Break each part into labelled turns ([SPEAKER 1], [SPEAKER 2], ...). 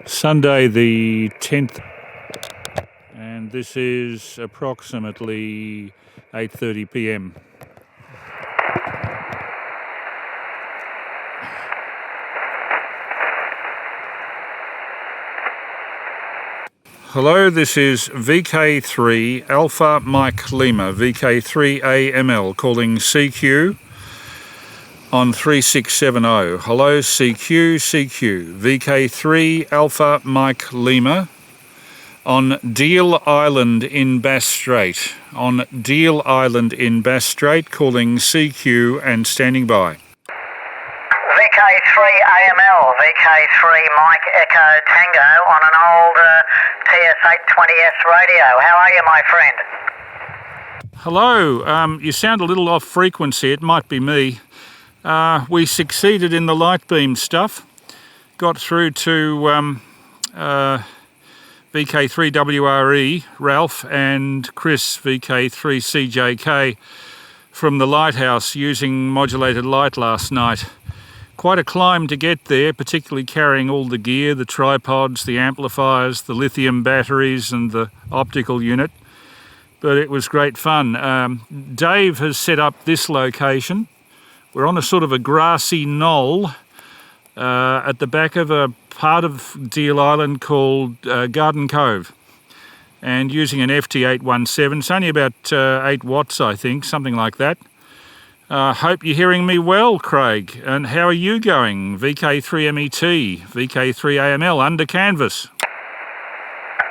[SPEAKER 1] Sunday the 10th, and this is approximately 8:30 p.m. Hello, this is VK3 Alpha Mike Lima, VK3AML, calling CQ on 3670. Hello, CQ, VK3 Alpha Mike Lima on Deal Island in Bass Strait. On Deal Island in Bass Strait, calling CQ and standing by.
[SPEAKER 2] VK3AML, VK3 Mike Echo Tango on an old TS820S radio. How are you, my friend?
[SPEAKER 1] Hello, you sound a little off frequency. It might be me. We succeeded in the light beam stuff. Got through to VK3WRE, Ralph, and Chris, VK3CJK, from the lighthouse using modulated light last night. Quite a climb to get there, particularly carrying all the gear, the tripods, the amplifiers, the lithium batteries and the optical unit. But it was great fun. Dave has set up this location. We're on a sort of a grassy knoll at the back of a part of Deal Island called Garden Cove, and using an FT817. It's only about 8 watts, I think, something like that. Hope you're hearing me well, Craig. And how are you going? VK3MET, VK3AML, under canvas.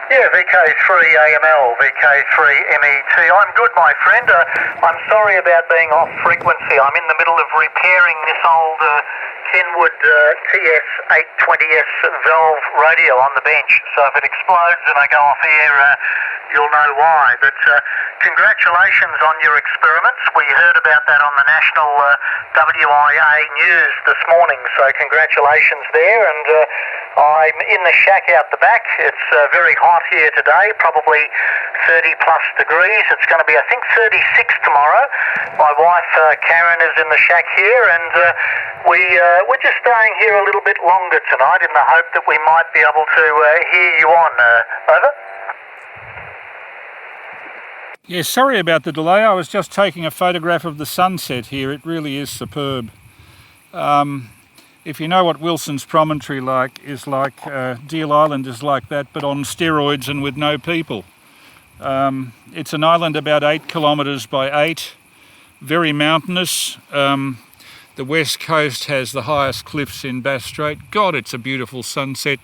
[SPEAKER 2] Yeah, VK3AML, VK3MET. I'm good, my friend. I'm sorry about being off frequency. I'm in the middle of repairing this old Kenwood TS820S valve radio on the bench. So if it explodes and I go off air, you'll know why. But congratulations on your experiments. We heard about that on the national WIA news this morning. So congratulations there. And I'm in the shack out the back. It's very hot here today, probably 30 plus degrees. It's going to be, I think, 36 tomorrow. My wife Karen is in the shack here, and we're just staying here a little bit longer tonight in the hope that we might be able to hear you on. Over?
[SPEAKER 1] Yeah, sorry about the delay. I was just taking a photograph of the sunset here. It really is superb. If you know what Wilson's Promontory is like, Deal Island is like that, but on steroids and with no people. It's an island about 8 kilometres by 8, very mountainous. The west coast has the highest cliffs in Bass Strait. God, it's a beautiful sunset.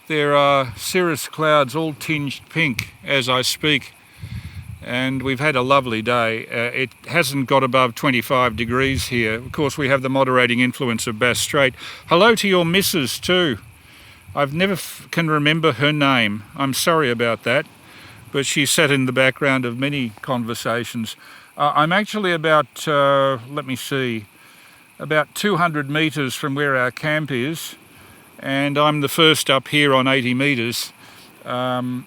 [SPEAKER 1] There are cirrus clouds all tinged pink as I speak. And we've had a lovely day. It hasn't got above 25 degrees here. Of course, we have the moderating influence of Bass Strait. Hello to your missus too. I've never can remember her name. I'm sorry about that, but she sat in the background of many conversations. I'm actually about, let me see, about 200 metres from where our camp is, and I'm the first up here on 80 metres.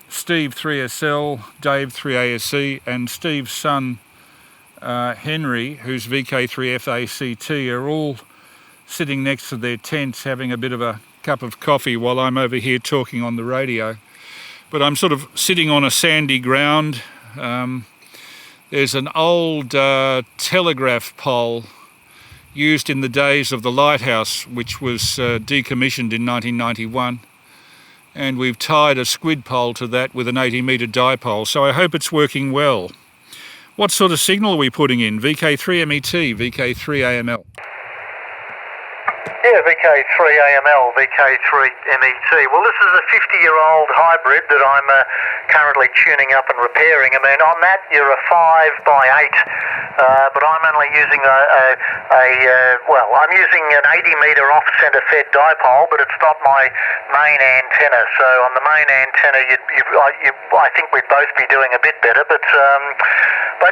[SPEAKER 1] Steve 3SL, Dave 3ASC, and Steve's son Henry, who's VK3FACT, are all sitting next to their tents having a bit of a cup of coffee while I'm over here talking on the radio. But I'm sort of sitting on a sandy ground. There's an old telegraph pole used in the days of the lighthouse, which was decommissioned in 1991. And we've tied a squid pole to that with an 80-metre dipole, so I hope it's working well. What sort of signal are we putting in? VK3MET, VK3AML?
[SPEAKER 2] Yeah, VK3AML, VK3MET. Well, this is a 50-year-old hybrid that I'm currently tuning up and repairing. I mean, on that, you're a 5x8, but I'm only using I'm using an 80-metre off-centre fed dipole, but it's not my main antenna. So on the main antenna, I think we'd both be doing a bit better, but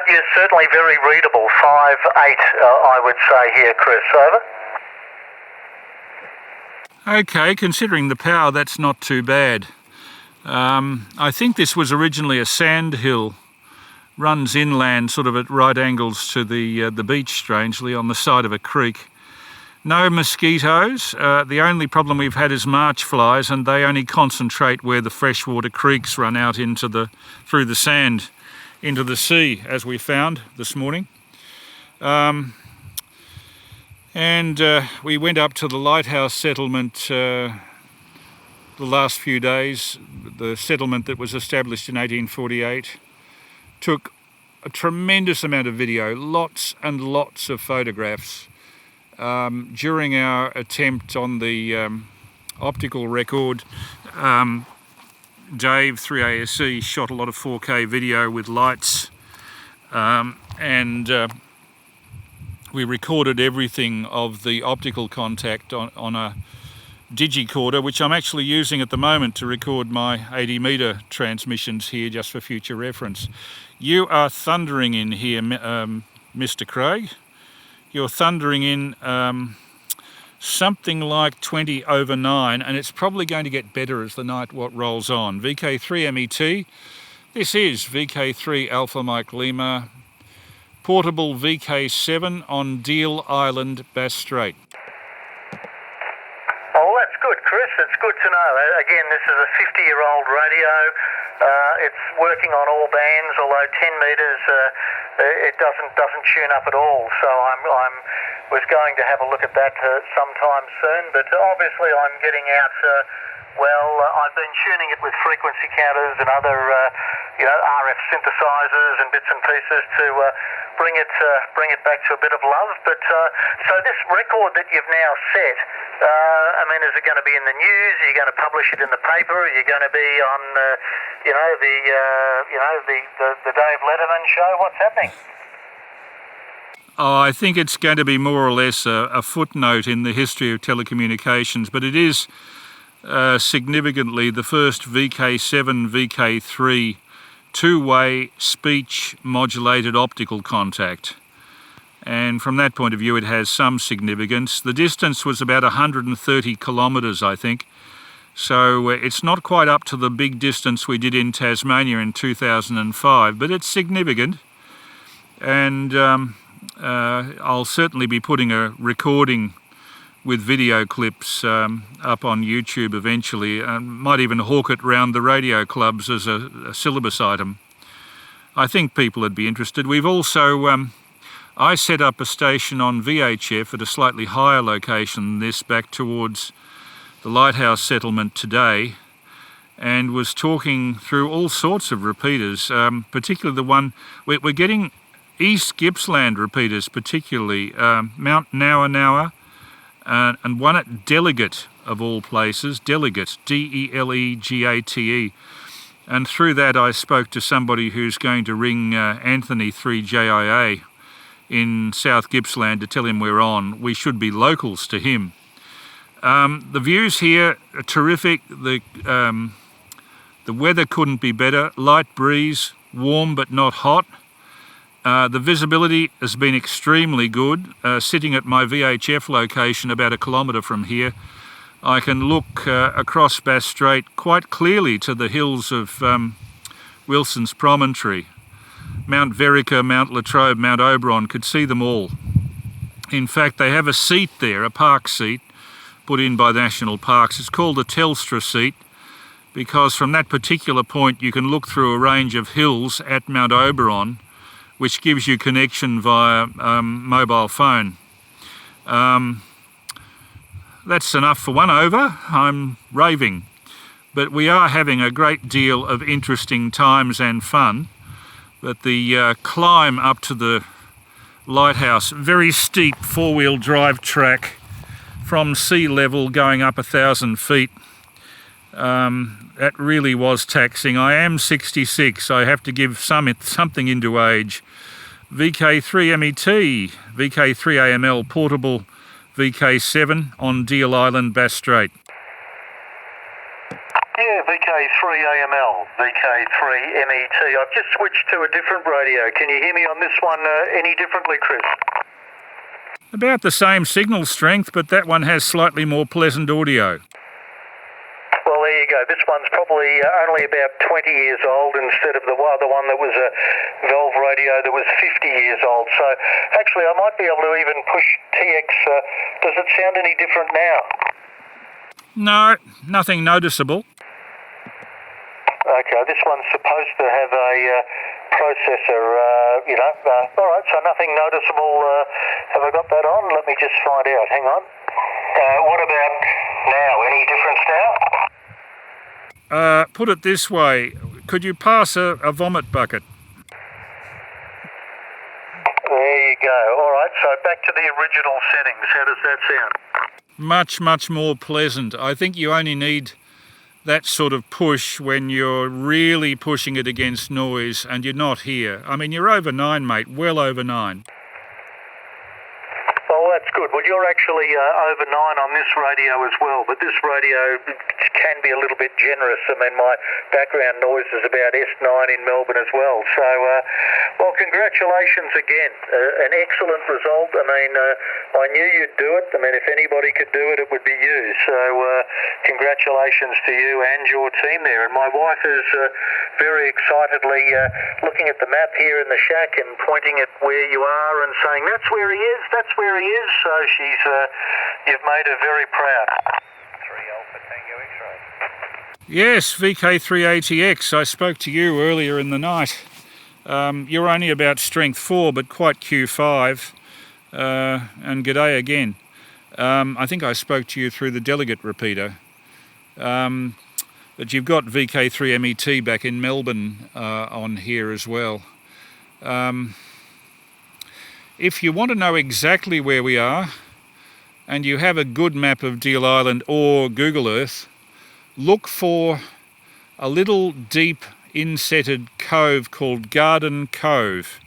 [SPEAKER 2] you're certainly very readable. 5.8, I would say here, Chris. Over?
[SPEAKER 1] Okay, considering the power, that's not too bad. I think this was originally a sand hill, runs inland sort of at right angles to the beach, strangely, on the side of a creek. No mosquitoes. The only problem we've had is march flies, and they only concentrate where the freshwater creeks run out through the sand into the sea, as we found this morning. We went up to the lighthouse settlement the last few days, the settlement that was established in 1848. Took a tremendous amount of video, lots and lots of photographs. During our attempt on the optical record, Dave 3ASC shot a lot of 4K video with lights, and we recorded everything of the optical contact on a digicorder, which I'm actually using at the moment to record my 80 metre transmissions here just for future reference. You are thundering in here, Mr. Craig. You're thundering in something like 20 over 9, and it's probably going to get better as the night rolls on. VK3MET, this is VK3 Alpha Mike Lima, portable VK7 on Deal Island, Bass Strait.
[SPEAKER 2] Oh, that's good, Chris. It's good to know. Again, this is a 50-year-old radio. It's working on all bands, although 10 metres it doesn't tune up at all. So I'm was going to have a look at that sometime soon. But obviously, I'm getting out. I've been tuning it with frequency counters and other RF synthesizers and bits and pieces to bring it back to a bit of love. But so this record that you've now set. Is it going to be in the news? Are you going to publish it in the paper? Are you going to be on, the Dave Letterman show? What's happening?
[SPEAKER 1] Oh, I think it's going to be more or less a footnote in the history of telecommunications, but it is significantly the first VK7, VK3 two-way speech modulated optical contact. And from that point of view, it has some significance. The distance was about 130 kilometres, I think. So it's not quite up to the big distance we did in Tasmania in 2005, but it's significant. And I'll certainly be putting a recording with video clips up on YouTube eventually. Might even hawk it round the radio clubs as a syllabus item. I think people would be interested. We've also... I set up a station on VHF at a slightly higher location than this, back towards the lighthouse settlement today, and was talking through all sorts of repeaters, particularly the one we're getting East Gippsland repeaters, particularly Mount Nowa, and one at Delegate of all places, Delegate, Delegate. And through that I spoke to somebody who's going to ring Anthony 3JIA in South Gippsland to tell him we're on. We should be locals to him. The views here are terrific. The weather couldn't be better. Light breeze, warm but not hot. The visibility has been extremely good. Sitting at my VHF location about 1 kilometre from here, I can look across Bass Strait quite clearly to the hills of Wilson's Promontory. Mount Verica, Mount Latrobe, Mount Oberon, could see them all. In fact, they have a seat there, a park seat, put in by the National Parks. It's called the Telstra seat because from that particular point you can look through a range of hills at Mount Oberon, which gives you connection via mobile phone. That's enough for one over. I'm raving. But we are having a great deal of interesting times and fun. But the climb up to the lighthouse, very steep four-wheel drive track from sea level going up 1,000 feet, that really was taxing. I am 66, I have to give something into age. VK3MET, VK3AML portable VK7 on Deal Island, Bass Strait.
[SPEAKER 2] Yeah, VK3AML, VK3MET. I've just switched to a different radio. Can you hear me on this one any differently, Chris?
[SPEAKER 1] About the same signal strength, but that one has slightly more pleasant audio.
[SPEAKER 2] Well, there you go. radio. This one's probably only about 20 years old instead of the other one that was a valve radio that was 50 years old. So actually I might be able to even push TX. Does it sound any different now?
[SPEAKER 1] No, nothing noticeable.
[SPEAKER 2] Okay, this one's supposed to have a processor, all right, so nothing noticeable. Have I got that on? Let me just find out. Hang on. What about now? Any difference now?
[SPEAKER 1] Put it this way, could you pass a vomit bucket?
[SPEAKER 2] There you go. All right, so back to the original settings. How does that sound?
[SPEAKER 1] Much, much more pleasant. I think you only need that sort of push when you're really pushing it against noise and you're not here. I mean, you're over 9, mate, well over 9.
[SPEAKER 2] Oh, that's good. Well, you're actually over 9 on this radio as well, but this radio can be a little bit generous. I mean, my background noise is about S9 in Melbourne as well. So, well, congratulations again. An excellent result. I mean, I knew you'd do it. I mean, if anybody could do it, it would be you. So, congratulations to you and your team there. And my wife is very excitedly looking at the map here in the shack and pointing at where you are and saying, that's where he is, that's where he is. So she's, you've made her very proud. 3 Alpha Tango X-ray.
[SPEAKER 1] Yes, VK3ATX. I spoke to you earlier in the night. You're only about strength 4, but quite Q5. And g'day again. I think I spoke to you through the delegate repeater. But you've got VK3MET back in Melbourne on here as well. If you want to know exactly where we are, and you have a good map of Deal Island or Google Earth, look for a little deep insetted cove called Garden Cove.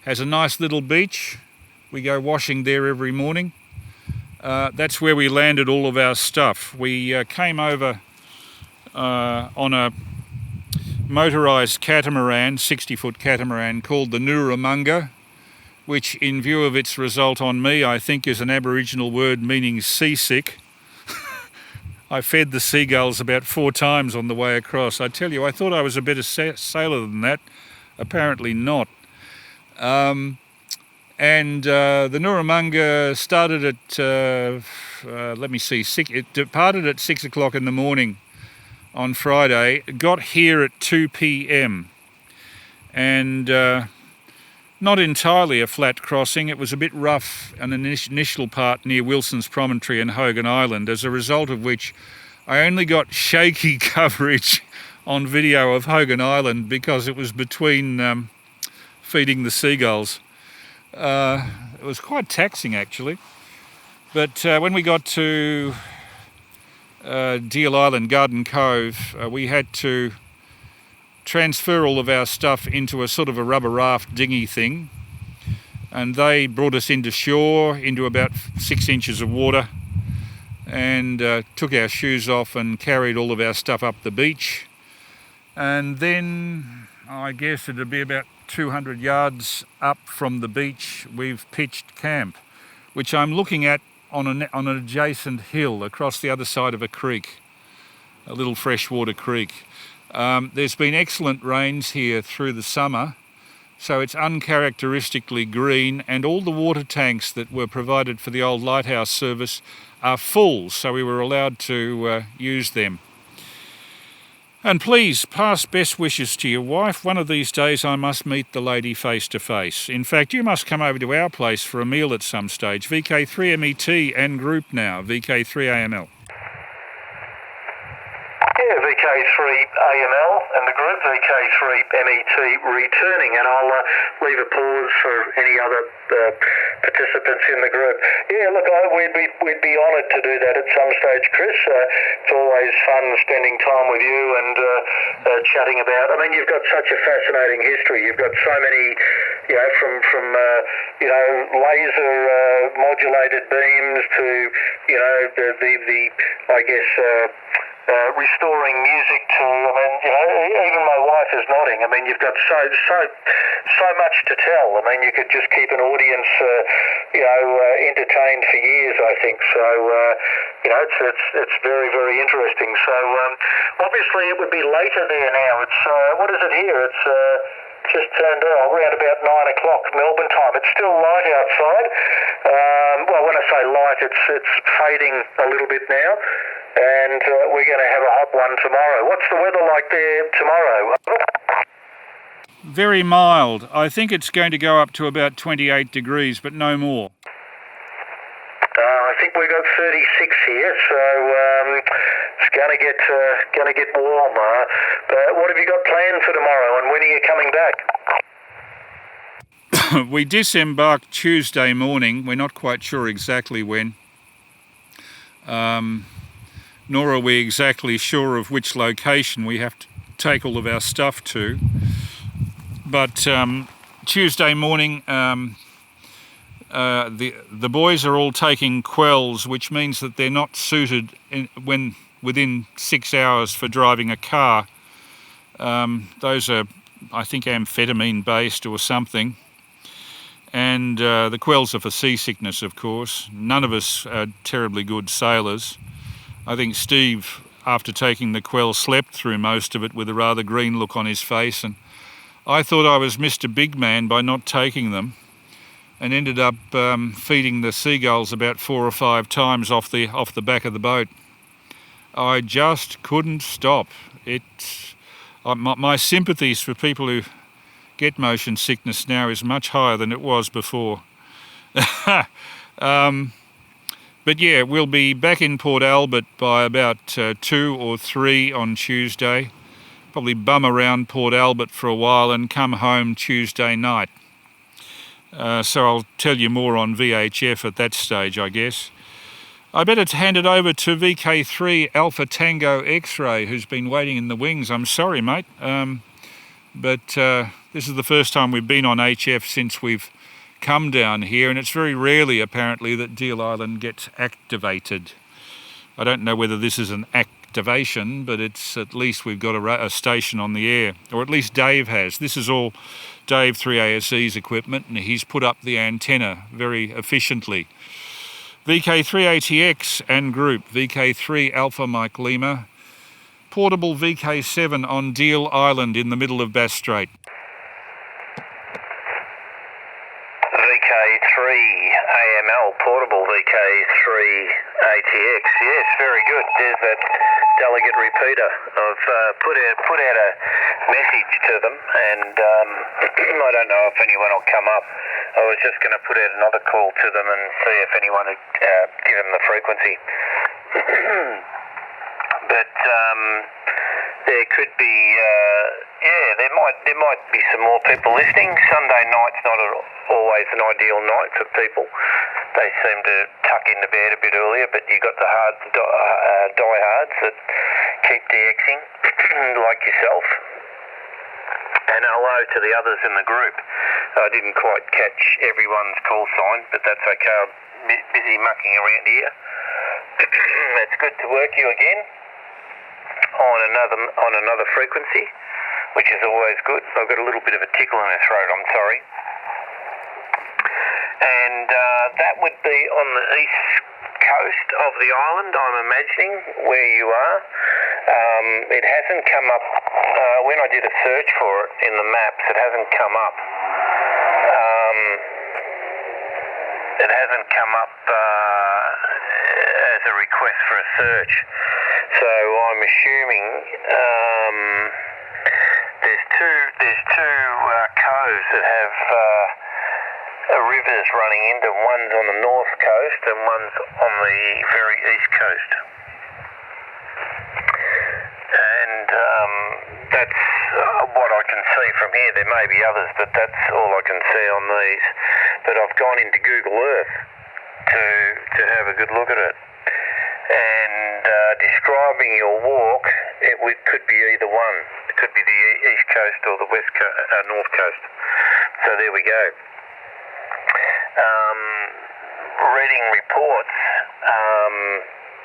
[SPEAKER 1] Has a nice little beach. We go washing there every morning. That's where we landed all of our stuff. We came over on a motorised catamaran, 60-foot catamaran called the Nooramunga, which in view of its result on me, I think is an Aboriginal word meaning seasick. I fed the seagulls about 4 times on the way across. I tell you, I thought I was a better sailor than that. Apparently not. And the Nooramunga started at, it departed at 6 o'clock in the morning on Friday, got here at 2 p.m. and not entirely a flat crossing. It was a bit rough an initial part near Wilson's Promontory and Hogan Island, as a result of which I only got shaky coverage on video of Hogan Island because it was between feeding the seagulls. It was quite taxing actually. But when we got to Deal Island, Garden Cove, we had to transfer all of our stuff into a sort of a rubber raft dinghy thing, and they brought us into shore into about 6 inches of water and took our shoes off and carried all of our stuff up the beach. And then I guess it'd be about 200 yards up from the beach we've pitched camp, which I'm looking at on an adjacent hill across the other side of a creek, a little freshwater creek. There's been excellent rains here through the summer, so it's uncharacteristically green, and all the water tanks that were provided for the old lighthouse service are full, so we were allowed to use them. And please pass best wishes to your wife. One of these days I must meet the lady face to face. In fact, you must come over to our place for a meal at some stage. VK3MET and group now, VK3AML.
[SPEAKER 2] Yeah, VK3AML and the group, VK3MET returning, and I'll leave a pause for any other participants in the group. Yeah, look, we'd be honoured to do that at some stage, Chris. It's always fun spending time with you and chatting about. I mean, you've got such a fascinating history. You've got so many, from laser modulated beams to the I guess. Restoring music to, I mean, even my wife is nodding. I mean, you've got so much to tell. I mean, you could just keep an audience, entertained for years, I think. So, it's very, very interesting. So obviously it would be later there now. It's what is it here? It's just turned around about 9 o'clock Melbourne time. It's still light outside. Well, when I say light, it's fading a little bit now, and we're going to have a hot one tomorrow. What's the weather like there tomorrow?
[SPEAKER 1] Very mild. I think it's going to go up to about 28 degrees, but no more.
[SPEAKER 2] I think we've got 36 here, so it's going to get warm. But what have you got planned for tomorrow, and when are you coming back?
[SPEAKER 1] We disembark Tuesday morning. We're not quite sure exactly when. Nor are we exactly sure of which location we have to take all of our stuff to. But Tuesday morning, the boys are all taking quells, which means that they're not suited when within 6 hours for driving a car. Those are, I think, amphetamine based or something. And the quells are for seasickness, of course. None of us are terribly good sailors. I think Steve, after taking the quell, slept through most of it with a rather green look on his face, and I thought I was Mr. Big Man by not taking them, and ended up feeding the seagulls about 4 or 5 times off the back of the boat. I just couldn't stop. My sympathies for people who get motion sickness now is much higher than it was before. But yeah, we'll be back in Port Albert by about 2 or 3 on Tuesday. Probably bum around Port Albert for a while and come home Tuesday night. So I'll tell you more on VHF at that stage, I guess. I better hand it over to VK3 Alpha Tango X-Ray, who's been waiting in the wings. I'm sorry, mate, but this is the first time we've been on HF since we've come down here, and it's very rarely, apparently, that Deal Island gets activated. I don't know whether this is an activation, but it's at least we've got a station on the air, or at least Dave has. This is all Dave 3ASE's equipment, and he's put up the antenna very efficiently. VK3ATX and group, VK3 Alpha Mike Lima, portable VK7 on Deal Island in the middle of Bass Strait.
[SPEAKER 2] VK3AML, portable VK3ATX. Yes, very good. There's that delegate repeater. I've put out a message to them, and I don't know if anyone will come up. I was just going to put out another call to them and see if anyone would give them the frequency. But there could be, there might be some more people listening. Sunday night's not always an ideal night for people. They seem to tuck into bed a bit earlier, but you got the diehards that keep DXing, like yourself. And hello to the others in the group. I didn't quite catch everyone's call sign, but that's okay. I'm busy mucking around here. It's good to work you again on another frequency, which is always good. I've got a little bit of a tickle in my throat, I'm sorry. And that would be on the east coast of the island, I'm imagining, where you are. It hasn't come up, when I did a search for it in the maps, it hasn't come up. It hasn't come up as a request for a search. So I'm assuming there's two coves that have rivers running into. One's on the north coast and one's on the very east coast. And that's what I can see from here. There may be others, but that's all I can see on these. But I've gone into Google Earth to have a good look at it. And describing your walk, it could be either one. It could be the east coast or the north coast. So there we go. Reading reports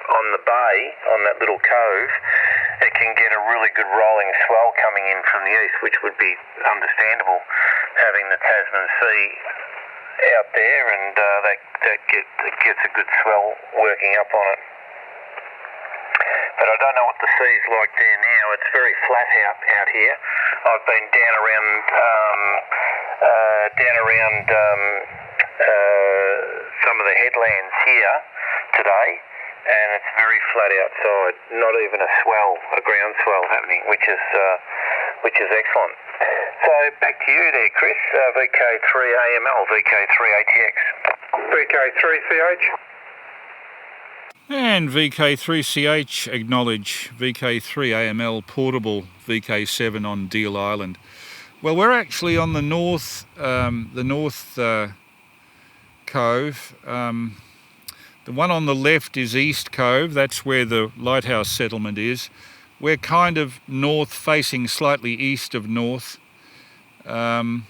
[SPEAKER 2] on the bay, on that little cove, it can get a really good rolling swell coming in from the east, which would be understandable, having the Tasman Sea out there, and that gets a good swell working up on it. but I don't know what the sea's like there now. It's very flat out here. I've been down around some of the headlands here today, and it's very flat outside. Not even a ground swell happening, which is excellent. So back to you there, Chris. VK3AML, VK3ATX. VK3CH.
[SPEAKER 1] And VK3CH acknowledge VK3AML portable VK7 on Deal Island. Well, we're actually on the north cove. The one on the left is East Cove. That's where the lighthouse settlement is. We're kind of north, facing slightly east of north. The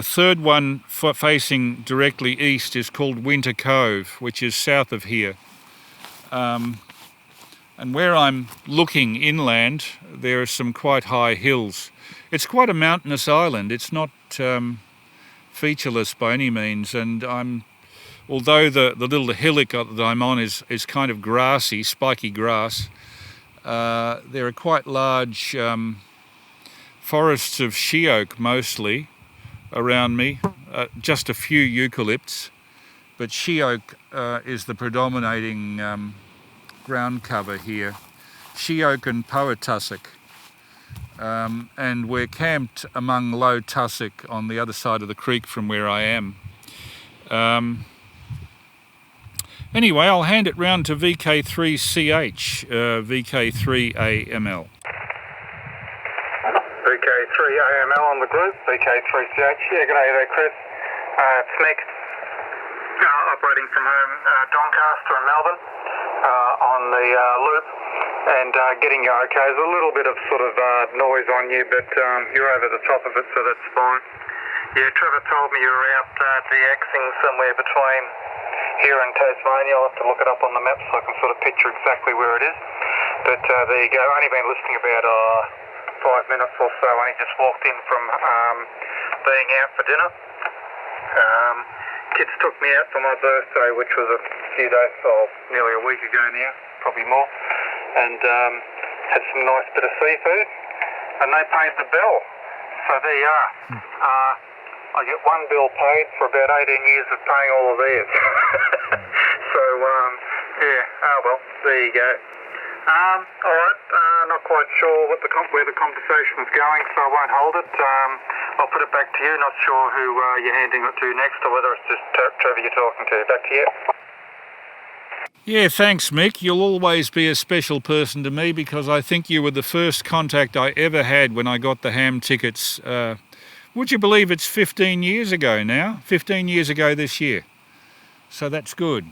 [SPEAKER 1] third one facing directly east is called Winter Cove, which is south of here. And where I'm looking inland, there are some quite high hills. It's quite a mountainous island. It's not featureless by any means, and although the little hillock that I'm on is kind of grassy, spiky grass, there are quite large forests of she oak mostly around me, just a few eucalypts, but she oak is the predominating ground cover here. She oak and poa tussock, and we're camped among low tussock on the other side of the creek from where I am. Anyway, I'll hand it round to VK3CH, VK3AML.
[SPEAKER 2] VK3AML on the group, VK3CH. Yeah, good day there, Chris. It's Nick, operating from home, Doncaster and Melbourne, on the loop, and getting you okay. There's a little bit of sort of noise on you, but you're over the top of it, so that's fine. Yeah, Trevor told me you were out DXing somewhere between here and Tasmania. I'll have to look it up on the map so I can sort of picture exactly where it is. But there you go. Only been listening about 5 minutes or so. Only just walked in from being out for dinner. Kids took me out for my birthday, which was a few days, nearly a week ago now, probably more, and had some nice bit of seafood, and they paid the bill. So there you are. I get one bill paid for about 18 years of paying all of theirs. So, well, there you go. Alright, not quite sure where the conversation was going, so I won't hold it. I'll put it back to you. Not sure who you're handing it to next, or whether it's just Trevor you're talking to. Back to you.
[SPEAKER 1] Yeah, thanks, Mick. You'll always be a special person to me, because I think you were the first contact I ever had when I got the ham tickets. Would you believe it's 15 years ago now? 15 years ago this year. So that's good.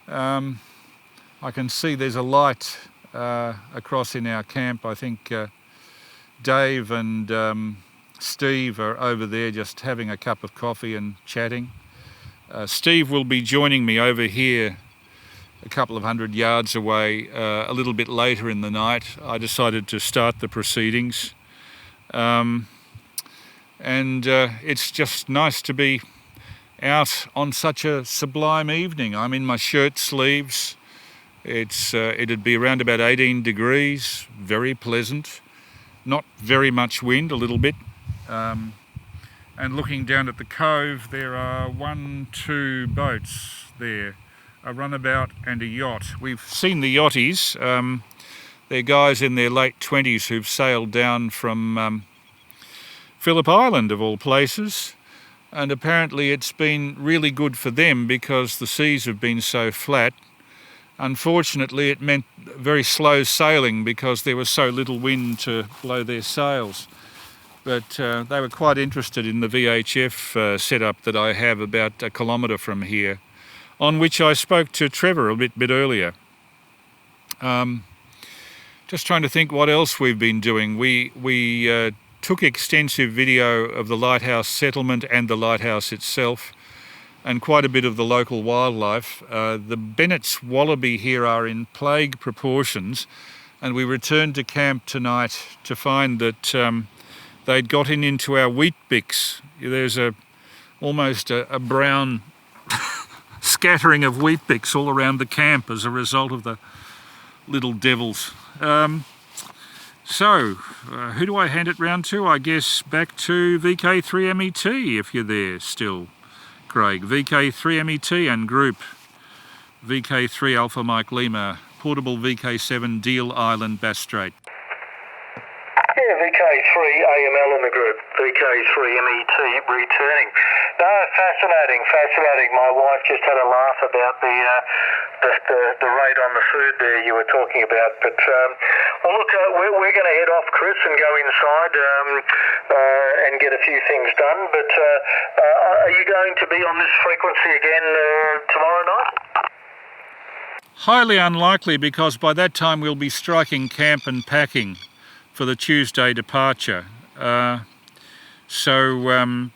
[SPEAKER 1] I can see there's a light across in our camp. I think Dave and Steve are over there just having a cup of coffee and chatting. Steve will be joining me over here a couple of 100 yards away a little bit later in the night. I decided to start the proceedings. And it's just nice to be out on such a sublime evening. I'm in my shirt sleeves. It'd be around about 18 degrees, very pleasant, not very much wind, a little bit. And looking down at the cove, there are 2 boats there, a runabout and a yacht. We've seen the yachties. They're guys in their late 20s who've sailed down from Phillip Island, of all places, and apparently it's been really good for them because the seas have been so flat. Unfortunately, it meant very slow sailing because there was so little wind to blow their sails. But they were quite interested in the VHF setup that I have about a kilometre from here, on which I spoke to Trevor a bit earlier. Just trying to think what else we've been doing. We took extensive video of the lighthouse settlement and the lighthouse itself, and quite a bit of the local wildlife. The Bennett's wallaby here are in plague proportions, and we returned to camp tonight to find that they'd gotten into our wheat bix. There's almost a brown scattering of wheat bix all around the camp as a result of the little devils. Who do I hand it round to? I guess back to VK3MET if you're there still, Craig. VK3MET and group VK3 Alpha Mike Lima, portable VK7 Deal Island Bass Strait.
[SPEAKER 2] Yeah, VK3AML in the group, VK3MET returning. No, fascinating. My wife just had a laugh about the rate on the food there you were talking about. But well, look, we're going to head off, Chris, and go inside and get a few things done. But are you going to be on this frequency again tomorrow night?
[SPEAKER 1] Highly unlikely, because by that time we'll be striking camp and packing for the Tuesday departure.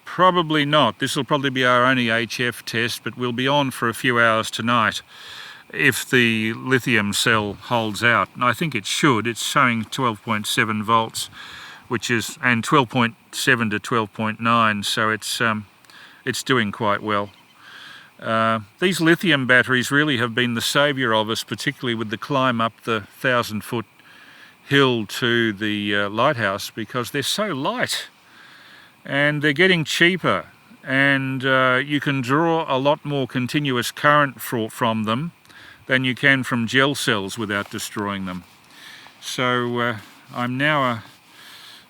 [SPEAKER 1] Probably not. This will probably be our only HF test, but we'll be on for a few hours tonight if the lithium cell holds out. And I think it should. It's showing 12.7 volts, and 12.7 to 12.9, so it's doing quite well. These lithium batteries really have been the saviour of us, particularly with the climb up the 1,000-foot hill to the lighthouse, because they're so light and they're getting cheaper, and you can draw a lot more continuous current from them than you can from gel cells without destroying them. So I'm now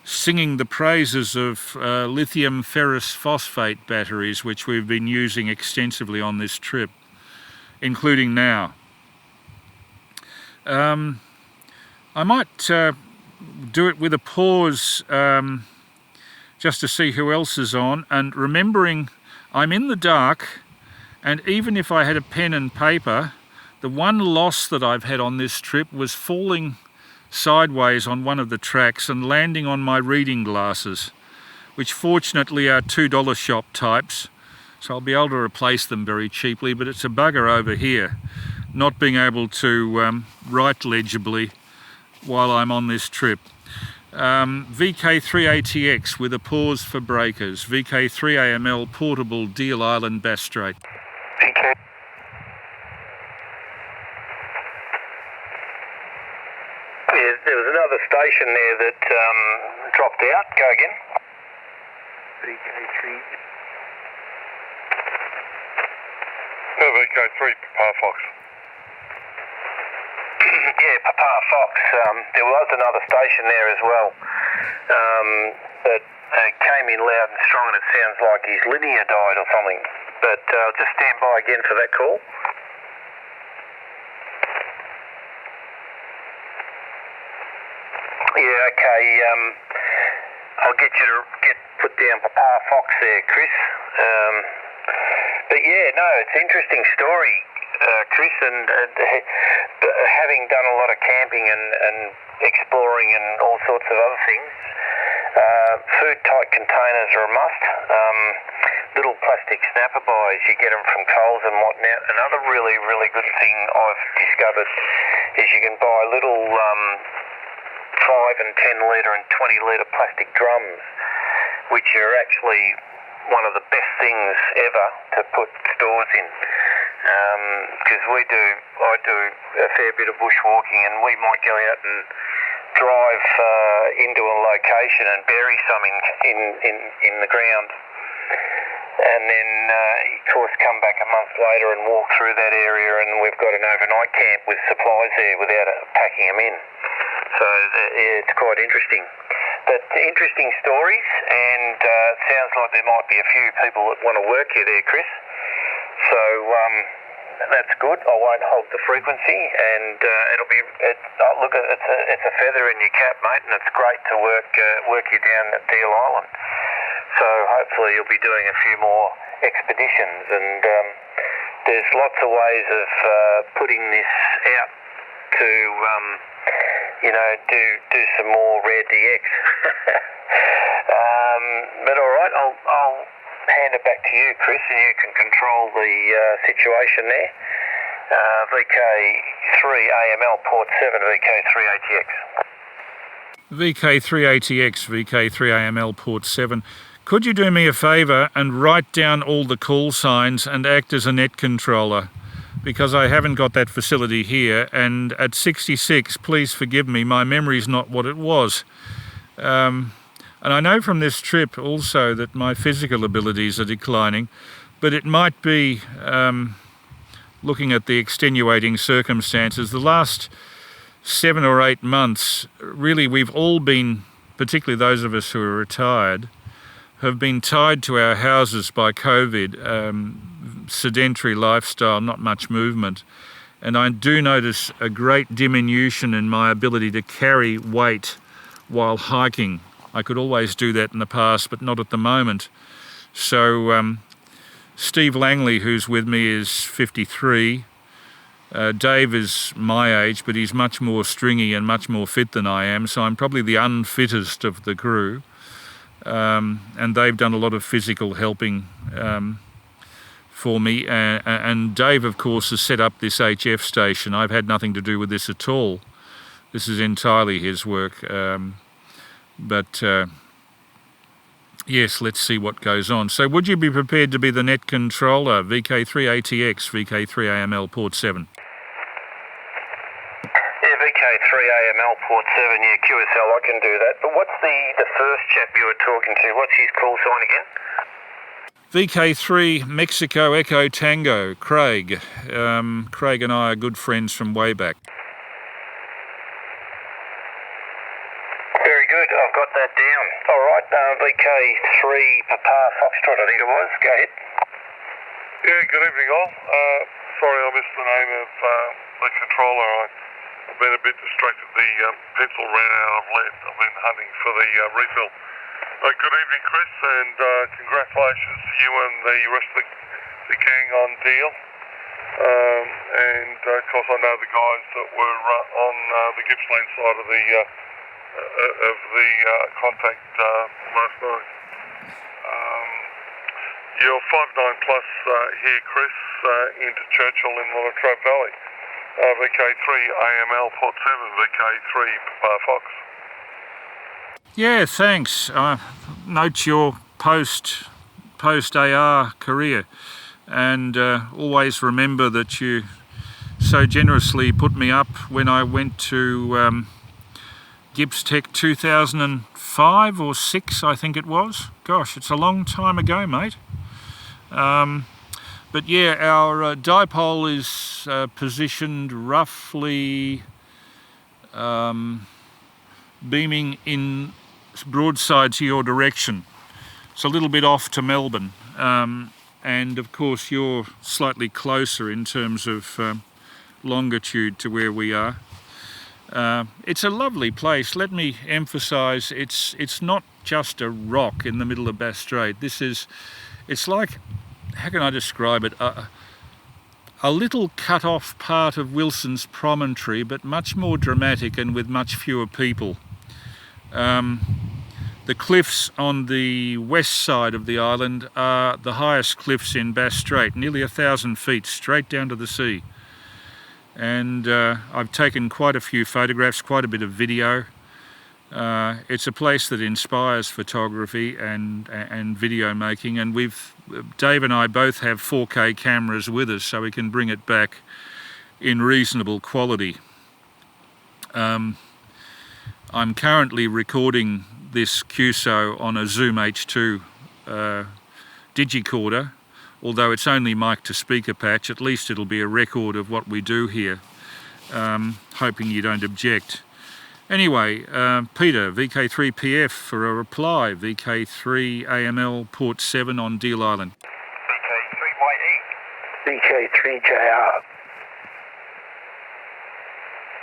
[SPEAKER 1] singing the praises of lithium ferrous phosphate batteries, which we've been using extensively on this trip, including now. I might do it with a pause just to see who else is on, and remembering I'm in the dark, and even if I had a pen and paper, the one loss that I've had on this trip was falling sideways on one of the tracks and landing on my reading glasses, which fortunately are $2 shop types, so I'll be able to replace them very cheaply. But it's a bugger over here not being able to write legibly while I'm on this trip. VK3ATX with a pause for breakers. VK3AML portable Deal Island Bass Strait.
[SPEAKER 2] VK. Yeah, there was another station there that dropped out. Go again. VK3.
[SPEAKER 3] VK3 Papa Fox.
[SPEAKER 2] Yeah, Papa Fox. There was another station there as well that came in loud and strong, and it sounds like his linear died or something. But just stand by again for that call. Yeah, okay. I'll get you to put down Papa Fox there, Chris. But yeah, no, it's an interesting story, Chris, and having done a lot of camping and exploring and all sorts of other things, food-tight containers are a must. Little plastic snapper buys, you get them from Coles and whatnot. Another really, really good thing I've discovered is you can buy little 5 and 10 litre and 20 litre plastic drums, which are actually one of the best things ever to put stores in. Because I do a fair bit of bushwalking, and we might go out and drive into a location and bury some in the ground, and then of course come back a month later and walk through that area, and we've got an overnight camp with supplies there without packing them in. So it's quite interesting. But interesting stories, and it sounds like there might be a few people that want to work here there, Chris. So that's good. I won't hog the frequency, and it'll be. Look, it's a feather in your cap, mate, and it's great to work you down at Deal Island. So hopefully you'll be doing a few more expeditions, and there's lots of ways of putting this out to do some more rare DX. But all right, I'll hand it back to you, Chris, and you can control the situation there. VK3AML port 7, VK3ATX.
[SPEAKER 1] VK3ATX, VK3AML port 7. Could you do me a favour and write down all the call signs and act as a net controller? because I haven't got that facility here, and at 66, please forgive me, my memory's not what it was. And I know from this trip also that my physical abilities are declining, but it might be, looking at the extenuating circumstances, the last 7 or 8 months, really we've all been, particularly those of us who are retired, have been tied to our houses by COVID, sedentary lifestyle, not much movement. And I do notice a great diminution in my ability to carry weight while hiking. I could always do that in the past, but not at the moment. So Steve Langley, who's with me, is 53. Dave is my age, but he's much more stringy and much more fit than I am, so I'm probably the unfittest of the crew. And they've done a lot of physical helping for me. And Dave, of course, has set up this HF station. I've had nothing to do with this at all. This is entirely his work. Yes, let's see what goes on. So would you be prepared to be the net controller, VK3ATX, VK3AML port 7?
[SPEAKER 2] Yeah, VK3AML port 7, yeah, QSL, I can do that. But what's the first chap you were talking to? What's his call sign again?
[SPEAKER 1] VK3 Mexico Echo Tango, Craig. Craig and I are good friends from way back.
[SPEAKER 2] Very good, I've got that down. All right, VK3 Papa Foxtrot, I think it was. Go ahead.
[SPEAKER 3] Yeah, good evening all. Sorry I missed the name of the controller. I've been a bit distracted. The pencil ran out of lead. I've been hunting for the refill. Good evening, Chris, and congratulations to you and the rest of the gang on deal. And of course I know the guys that were on the Gippsland side of the contact last night. You're 5'9" plus here, Chris, into Churchill in the Latrobe Valley. VK3AML port 7, VK3 Fox.
[SPEAKER 1] Yeah, thanks. Note your post AR career, and always remember that you so generously put me up when I went to Gibbs Tech 2005 or 6, I think it was. Gosh, it's a long time ago, mate. But yeah, our dipole is positioned roughly beaming in broadside to your direction. It's a little bit off to Melbourne, and of course you're slightly closer in terms of longitude to where we are. It's a lovely place. Let me emphasise, it's not just a rock in the middle of Bass Strait. It's like, how can I describe it? A little cut-off part of Wilson's Promontory, but much more dramatic and with much fewer people. The cliffs on the west side of the island are the highest cliffs in Bass Strait, nearly 1,000 feet, straight down to the sea. And I've taken quite a few photographs, quite a bit of video. It's a place that inspires photography and video making, and Dave and I both have 4K cameras with us, so we can bring it back in reasonable quality. I'm currently recording this QSO on a Zoom H2 digicorder. Although it's only mic to speaker patch, at least it'll be a record of what we do here. Hoping you don't object. Anyway, Peter, VK3PF for a reply, VK3AML port 7 on Deal Island.
[SPEAKER 2] VK3YE. VK3JR.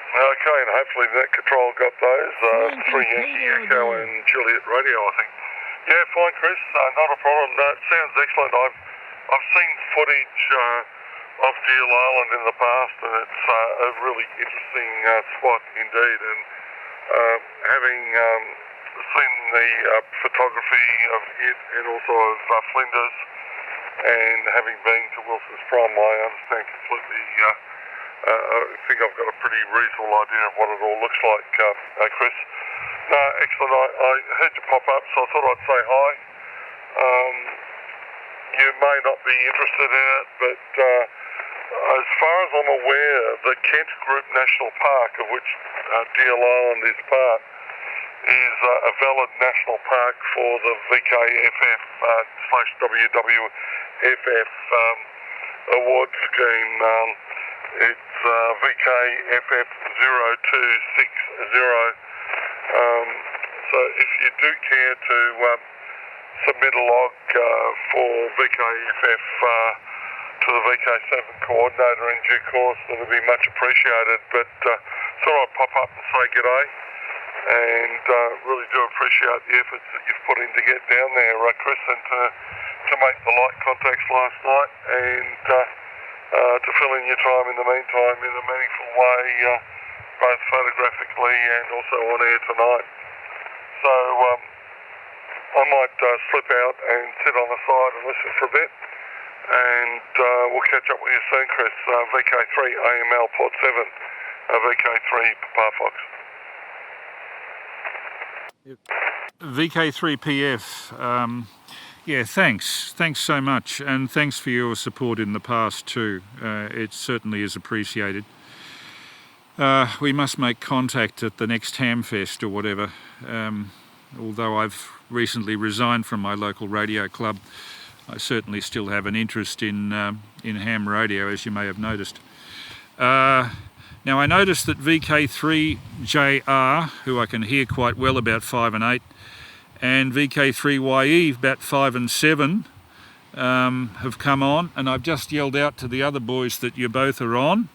[SPEAKER 3] Okay, and hopefully that control got those. 3 Yankee Echo and Juliet Radio, I think. Yeah, fine, Chris. Not a problem. It sounds excellent. I've seen footage of Deal Island in the past, and it's a really interesting spot indeed. And having seen the photography of it and also of Flinders, and having been to Wilson's Prom, I understand completely. I think I've got a pretty reasonable idea of what it all looks like, Chris. No, excellent. I heard you pop up, so I thought I'd say hi. You may not be interested in it, but As far as I'm aware, the Kent Group National Park, of which Deal Island is part, is a valid national park for the VKFF /WWFF award scheme. It's VKFF 0260. So if you do care to submit a log for VKFF to the VK7 coordinator in due course, that would be much appreciated. But thought I'd pop up and say g'day, and really do appreciate the efforts that you've put in to get down there, Chris, and to make the light contacts last night, and to fill in your time in the meantime in a meaningful way, both photographically and also on air tonight. So I might slip out and sit on the side and listen for a bit, and we'll catch up with you soon, Chris. VK3AML Port 7, VK3 Papa Fox.
[SPEAKER 1] VK3PF, yeah, thanks so much, and thanks for your support in the past too. It certainly is appreciated. We must make contact at the next Hamfest or whatever. Although I've recently resigned from my local radio club, I certainly still have an interest in ham radio, as you may have noticed. Now I noticed that VK3JR, who I can hear quite well about 5 and 8, and VK3YE about 5 and 7 have come on, and I've just yelled out to the other boys that you both are on.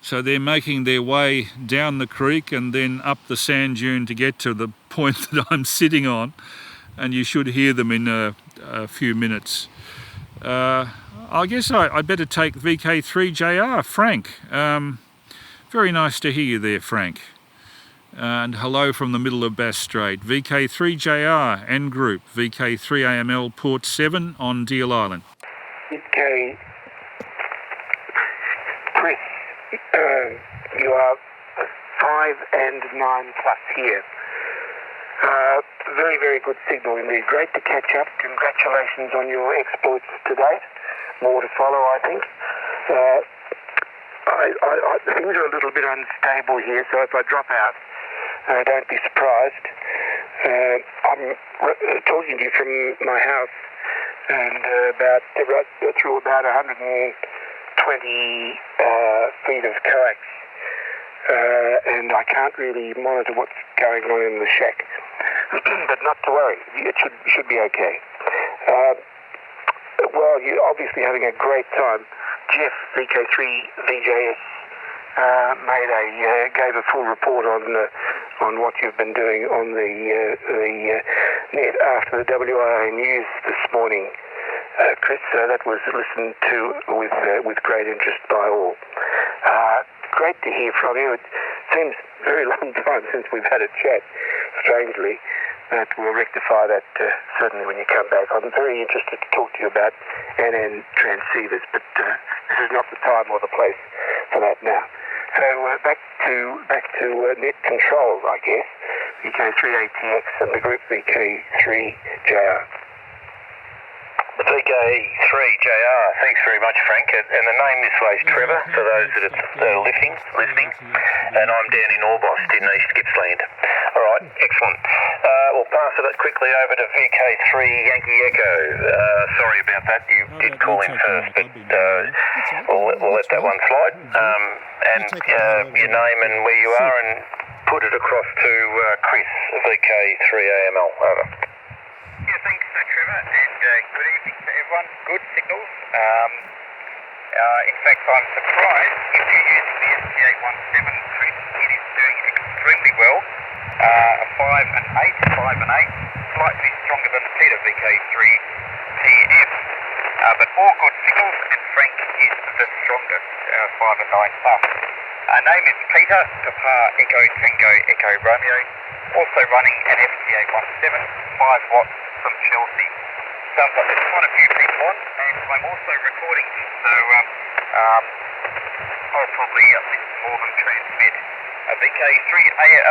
[SPEAKER 1] So they're making their way down the creek and then up the sand dune to get to the point that I'm sitting on, and you should hear them in a few minutes. I guess I better take VK3JR, Frank. Very nice to hear you there, Frank. And hello from the middle of Bass Strait. VK3JR, N Group, VK3AML Port 7 on Deal Island.
[SPEAKER 4] Okay. Chris, you are 5 and 9 plus here. Very, very good signal indeed. Great to catch up. Congratulations on your exploits to date. More to follow, I think. Things are a little bit unstable here, so if I drop out, don't be surprised. I'm talking to you from my house, and through about 120 feet of coax, and I can't really monitor what's going on in the shack. But not to worry, it should be okay. Well, you're obviously having a great time. Jeff, VK3VJS, gave a full report on what you've been doing on the net after the WIA news this morning, Chris. That was listened to with great interest by all. Great to hear from you. It seems a very long time since we've had a chat, strangely. But we'll rectify that certainly when you come back. I'm very interested to talk to you about NN transceivers, but this is not the time or the place for that now. So back to net control, I guess. VK3ATX and the group VK3JR.
[SPEAKER 2] VK3JR, thanks very much, Frank. And the name this way is Trevor, for those that are listening. And I'm down in Orbost in East Gippsland. All right, excellent. We'll pass it quickly over to VK3 Yankee Echo. Sorry about that, you did call in first, but we'll let that one slide. And your name and where you are, and put it across to Chris, VK3AML. Over.
[SPEAKER 5] Yeah, thanks, Trevor, and good evening to everyone. Good signals. In fact, I'm surprised if you're using the STA17, Chris, it is doing extremely well. A 5 and 8, slightly stronger than Peter, VK3TF. But all good signals, and Frank is the strongest, 5 and 9 plus. Name is Peter, Papa Echo Tango Echo Romeo. Also running an STA17, 5 watts from Chelsea. Sounds like there's quite a few people on, and I'm also recording, so I'll probably listen more than transmit. VK3,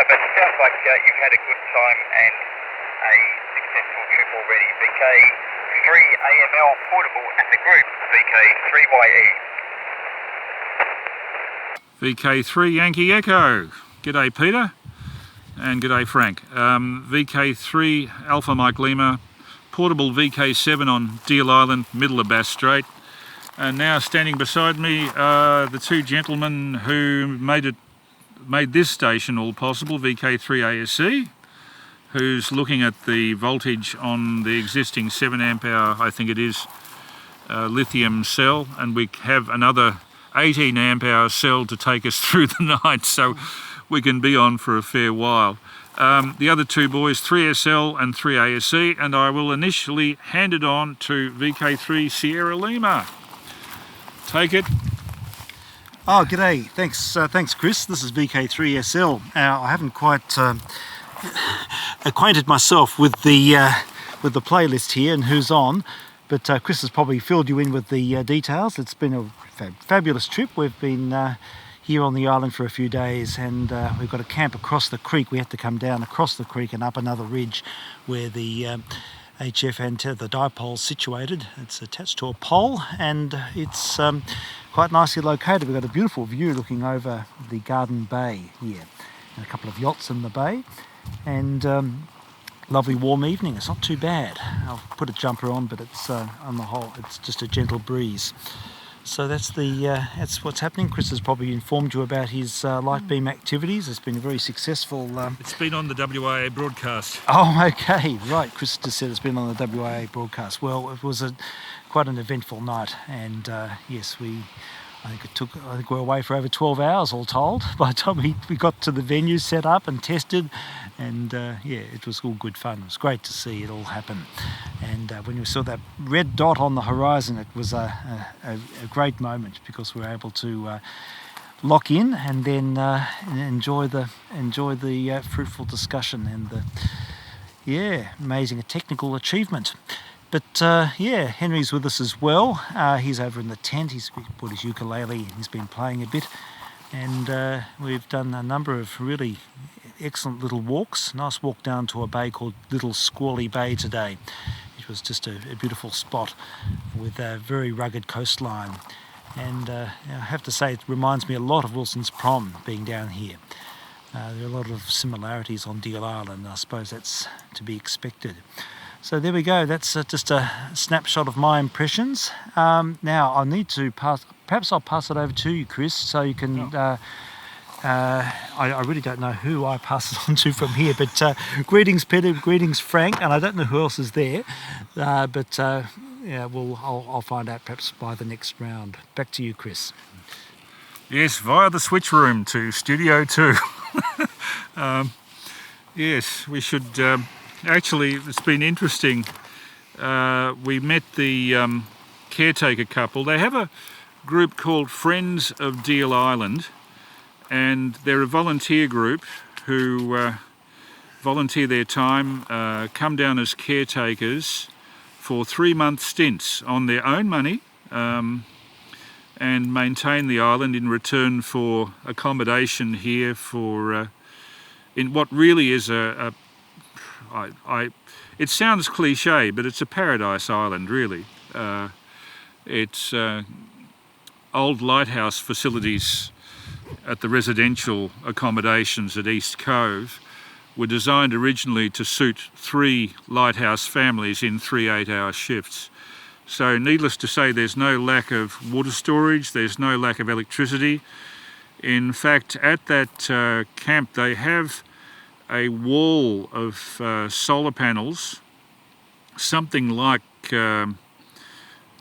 [SPEAKER 5] but it sounds like you've had a good time and a successful trip already. VK3AML portable at the group, VK3YE.
[SPEAKER 1] VK3 Yankee Echo. G'day Peter, and g'day Frank. VK3 Alpha Mike Lima, portable VK7 on Deal Island, middle of Bass Strait. And now standing beside me are the two gentlemen who made this station all possible, VK3ASC, who's looking at the voltage on the existing 7 amp hour, I think it is, lithium cell, and we have another 18 amp hour cell to take us through the night, so we can be on for a fair while. The other two boys, 3SL and 3ASC, and I will initially hand it on to VK3 Sierra Lima. Take it.
[SPEAKER 6] Oh, g'day. Thanks, Chris. This is VK3SL. I haven't quite acquainted myself with the playlist here and who's on, but Chris has probably filled you in with the details. It's been a fabulous trip. We've been here on the island for a few days, and we've got a camp across the creek. We had to come down across the creek and up another ridge where the HF antenna, the dipole's situated. It's attached to a pole, and it's quite nicely located. We've got a beautiful view looking over the Garden Bay here, and a couple of yachts in the bay, and lovely warm evening. It's not too bad. I'll put a jumper on, but it's on the whole, it's just a gentle breeze. So that's what's happening. Chris has probably informed you about his light beam activities. It's been a very successful...
[SPEAKER 1] It's been on the WIA broadcast.
[SPEAKER 6] Oh, okay, right. Chris just said it's been on the WIA broadcast. Well, it was quite an eventful night, and yes, I think we were away for over 12 hours all told by the time we got to the venue, set up and tested, and yeah, it was all good fun. It was great to see it all happen, and when we saw that red dot on the horizon, it was a great moment, because we were able to lock in and then enjoy the fruitful discussion and the amazing technical achievement. But yeah, Henry's with us as well. He's over in the tent. He's brought his ukulele. He's been playing a bit, and we've done a number of really excellent little walks. Nice walk down to a bay called Little Squally Bay today. It was just a beautiful spot with a very rugged coastline, and I have to say it reminds me a lot of Wilson's Prom being down here. There are a lot of similarities on Deal Island. I suppose that's to be expected. So there we go. That's just a snapshot of my impressions. Now I need to perhaps I'll pass it over to you, Chris, so you can... I really don't know who I pass it on to from here, but greetings Peter, greetings Frank, and I don't know who else is there, but yeah, I'll find out perhaps by the next round. Back to you, Chris.
[SPEAKER 1] Yes, via the switch room to Studio 2. Yes, we should... Actually, it's been interesting. We met the caretaker couple. They have a group called Friends of Deal Island, and they're a volunteer group who volunteer their time, come down as caretakers for 3-month stints on their own money, and maintain the island in return for accommodation here for in what really is it sounds cliche, but it's a paradise island, really. It's old lighthouse facilities at the residential accommodations at East Cove were designed originally to suit 3 lighthouse families in 3 8-hour shifts. So needless to say, there's no lack of water storage, there's no lack of electricity. In fact, at that camp they have a wall of solar panels, something like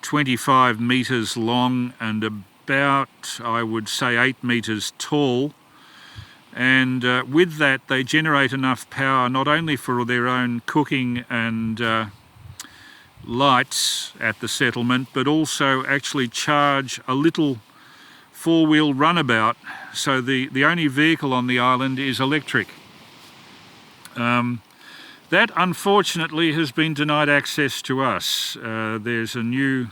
[SPEAKER 1] 25 metres long and about, I would say, 8 metres tall. And with that, they generate enough power not only for their own cooking and lights at the settlement, but also actually charge a little 4-wheel runabout. So the only vehicle on the island is electric. That unfortunately has been denied access to us. There's a new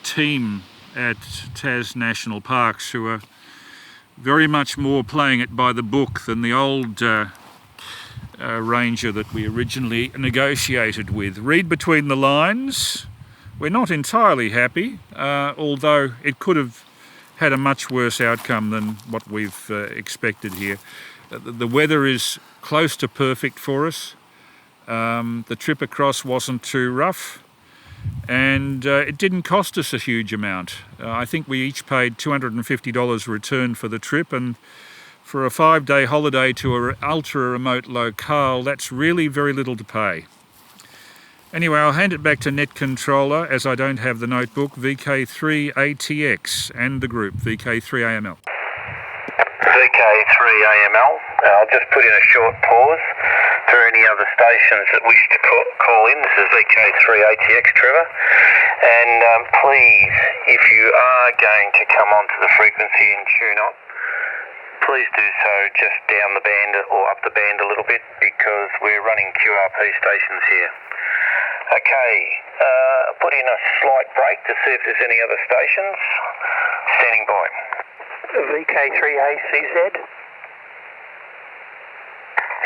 [SPEAKER 1] team at Tas National Parks who are very much more playing it by the book than the old ranger that we originally negotiated with. Read between the lines. We're not entirely happy, although it could have had a much worse outcome than what we've expected here. The weather is close to perfect for us. The trip across wasn't too rough, and it didn't cost us a huge amount. I think we each paid $250 return for the trip, and for a 5-day holiday to an ultra-remote locale, that's really very little to pay. Anyway, I'll hand it back to Net Controller, as I don't have the notebook, VK3ATX and the group, VK3AML.
[SPEAKER 5] VK3AML, I'll just put in a short pause for any other stations that wish to call in. This is VK3ATX, Trevor. And please, if you are going to come onto the frequency and tune up, please do so just down the band or up the band a little bit, because we're running QRP stations here. Okay, put in a slight break to see if there's any other stations. Standing by.
[SPEAKER 4] VK3ACZ.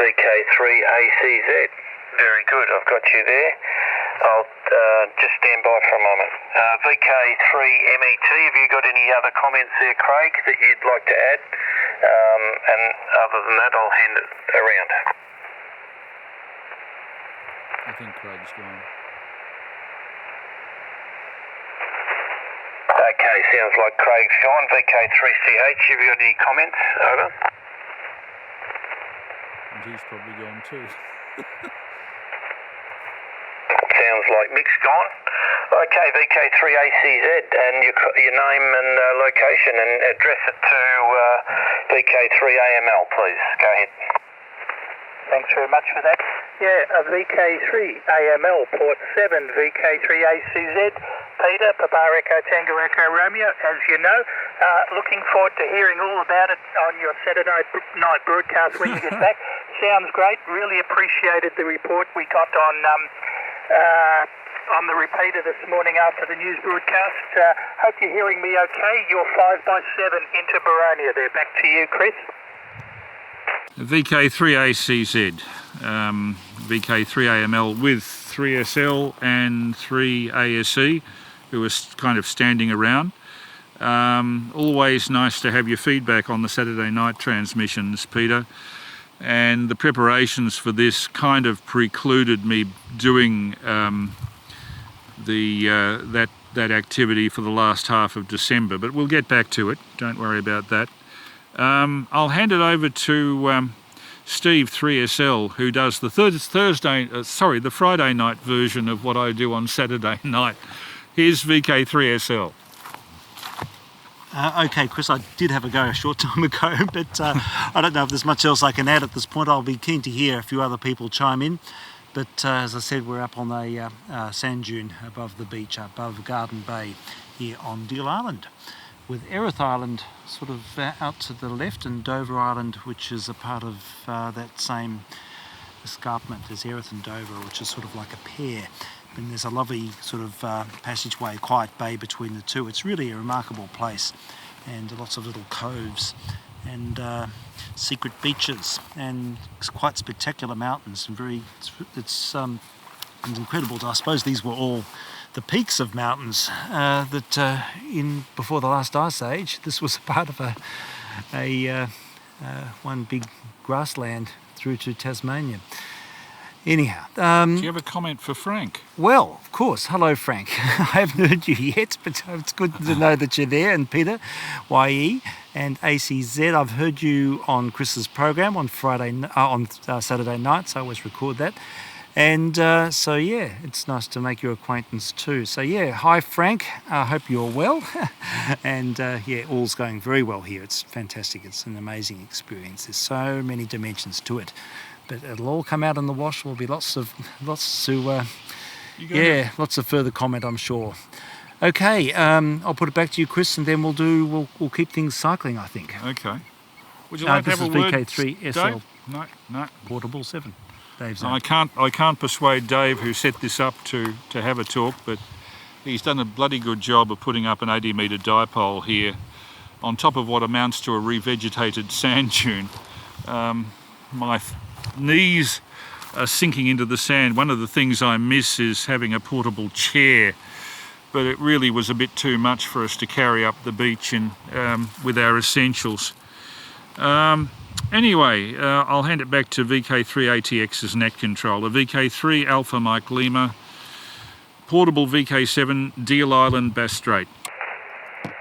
[SPEAKER 5] VK3ACZ. Very good, I've got you there. I'll just stand by for a moment. VK3MET, have you got any other comments there, Craig, that you'd like to add? And other than that, I'll hand it around.
[SPEAKER 1] I think Craig's gone.
[SPEAKER 5] Okay, sounds like Craig's gone. VK3CH, have you got any comments? Over.
[SPEAKER 1] And he's probably gone too.
[SPEAKER 5] Sounds like Mick's gone. Okay, VK3ACZ, and your name and location, and address it to VK3AML, please. Go ahead.
[SPEAKER 2] Thanks very much for that. Yeah, VK3AML, Port 7, VK3ACZ, Peter, Papa Echo Tango Echo Romeo, as you know. Looking forward to hearing all about it on your Saturday night broadcast when you get back. Sounds great. Really appreciated the report we got on the repeater this morning after the news broadcast. Hope you're hearing me okay. You're 5x7 into Baronia there. Back to you, Chris.
[SPEAKER 1] VK3ACZ, VK3AML with 3SL and 3ASE, who are kind of standing around. Always nice to have your feedback on the Saturday night transmissions, Peter. And the preparations for this kind of precluded me doing that activity for the last half of December, but we'll get back to it. Don't worry about that. I'll hand it over to Steve 3SL, who does the the Friday night version of what I do on Saturday night. Here's VK3SL.
[SPEAKER 6] Okay, Chris, I did have a go a short time ago, but I don't know if there's much else I can add at this point. I'll be keen to hear a few other people chime in. But as I said, we're up on a sand dune above the beach, above Garden Bay here on Deal Island, with Erith Island sort of out to the left, and Dover Island, which is a part of that same escarpment as Erith and Dover, which is sort of like a pair. And there's a lovely sort of passageway, quiet bay between the two. It's really a remarkable place, and lots of little coves and secret beaches, and it's quite spectacular mountains, and it's incredible. I suppose these were all the peaks of mountains that before the last ice age. This was a part of a one big grassland through to Tasmania. Anyhow,
[SPEAKER 1] do you have a comment for Frank?
[SPEAKER 6] Well, of course. Hello, Frank. I haven't heard you yet, but it's good to know that you're there. And Peter, YE, and ACZ. I've heard you on Chris's program on Saturday night, so I always record that. And so yeah, it's nice to make your acquaintance too. So yeah, hi Frank. I hope you're well. And yeah, all's going very well here. It's fantastic. It's an amazing experience. There's so many dimensions to it. But it'll all come out in the wash. There'll be lots of further comment, I'm sure. Okay, I'll put it back to you, Chris, and then we'll keep things cycling, I think.
[SPEAKER 1] Okay. Would you like to have a word,
[SPEAKER 6] VK3SL.
[SPEAKER 1] No.
[SPEAKER 6] Portable 7. Dave's
[SPEAKER 1] I can't persuade Dave, who set this up, to have a talk, but he's done a bloody good job of putting up an 80-metre dipole here on top of what amounts to a revegetated sand dune. My knees are sinking into the sand. One of the things I miss is having a portable chair, but it really was a bit too much for us to carry up the beach with our essentials. Anyway, I'll hand it back to VK3ATX's net controller. VK3 Alpha Mike Lima, portable VK7, Deal Island, Bass Strait.
[SPEAKER 4] VK7,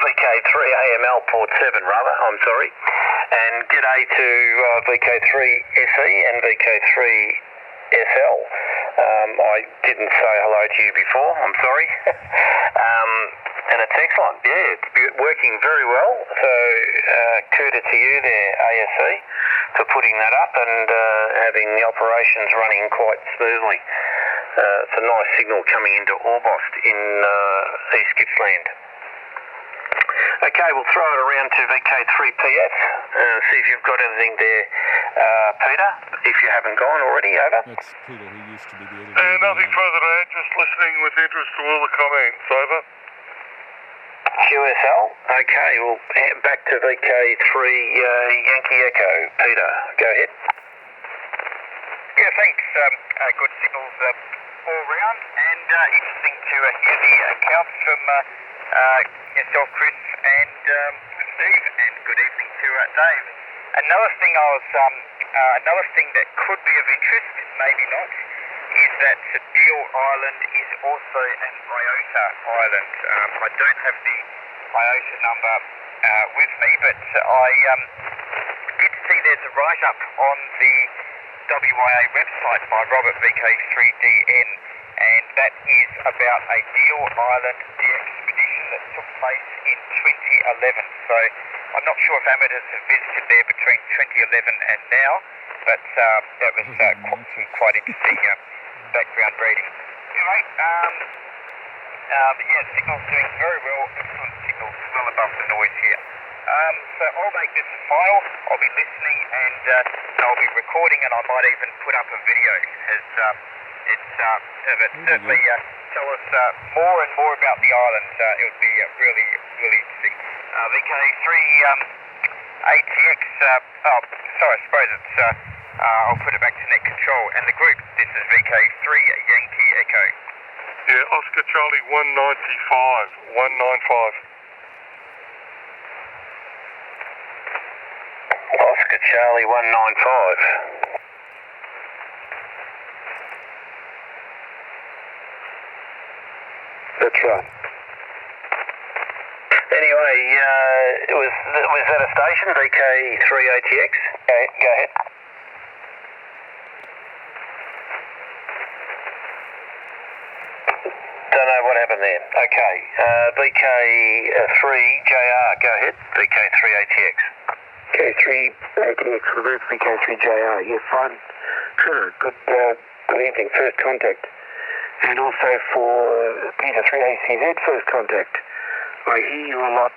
[SPEAKER 4] VK3AML port 7 rather, I'm sorry. And g'day to VK3SE and VK3SL. I didn't say hello to you before, I'm sorry. And it's excellent, yeah, it's working very well. So kudos to you there, ASE, for putting that up and having the operations running quite smoothly. It's a nice signal coming into Orbost in East Gippsland. Okay, we'll throw it around to VK3PS, see if you've got anything there, Peter, if you haven't gone already, over.
[SPEAKER 1] That's Peter, who used to be the editor.
[SPEAKER 3] Nothing further to add, just listening with interest to all the comments, over.
[SPEAKER 4] QSL, okay, well, back to VK3 Yankee Echo. Peter, go ahead.
[SPEAKER 5] Yeah, thanks. Good signals all round, and interesting to hear the accounts from yourself, Chris, and Steve, and good evening to Dave. Another thing that could be of interest, maybe not, is that Deal Island is also an IOTA island. I don't have the IOTA number with me, but I did see there's a write-up on the WIA website by Robert VK3DN, and that is about a Deal Island de-expedition that took place in 2011. So I'm not sure if amateurs have visited there between 2011 and now, but that was quite interesting background reading. Anyway, but yeah, signal's doing very well, excellent signals, well above the noise here. So I'll make this a file, I'll be listening, and I'll be recording, and I might even put up a video, as but certainly tell us more and more about the island. It would be really, really interesting. VK3 ATX, sorry, I suppose it's, I'll put it back to net control, and the group, this is VK3 Yankee Echo.
[SPEAKER 3] Yeah, Oscar Charlie 195, 195.
[SPEAKER 4] Oscar Charlie 195. That's right. Anyway, was that a station, VK3ATX? Go ahead. Don't know what happened there. Okay, VK3JR, go ahead. VK3ATX. VK3ATX, reverse VK3JR. Yeah, fine. Sure, good evening, first contact. And also for Peter 3ACZ, first contact. I hear you a lot,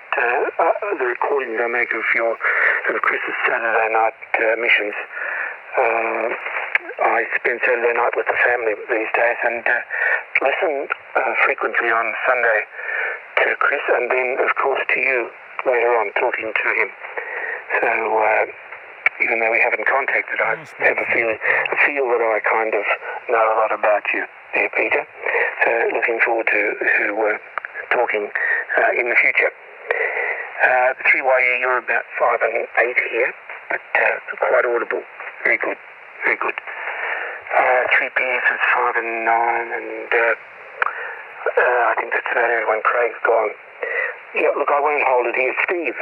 [SPEAKER 4] the recordings I make of Chris's Saturday night missions. I spend Saturday night with the family these days and listen frequently on Sunday to Chris, and then of course to you later on, talking to him. So even though we haven't contacted, I have a feel that I kind of know a lot about you there, Peter. So looking forward to talking in the future. 3YE, you're about 5 and 8 here, but quite audible. Very good, very good. 3PS is 5 and 9, and I think that's about everyone. Craig's gone. Yeah, look, I won't hold it here. Steve,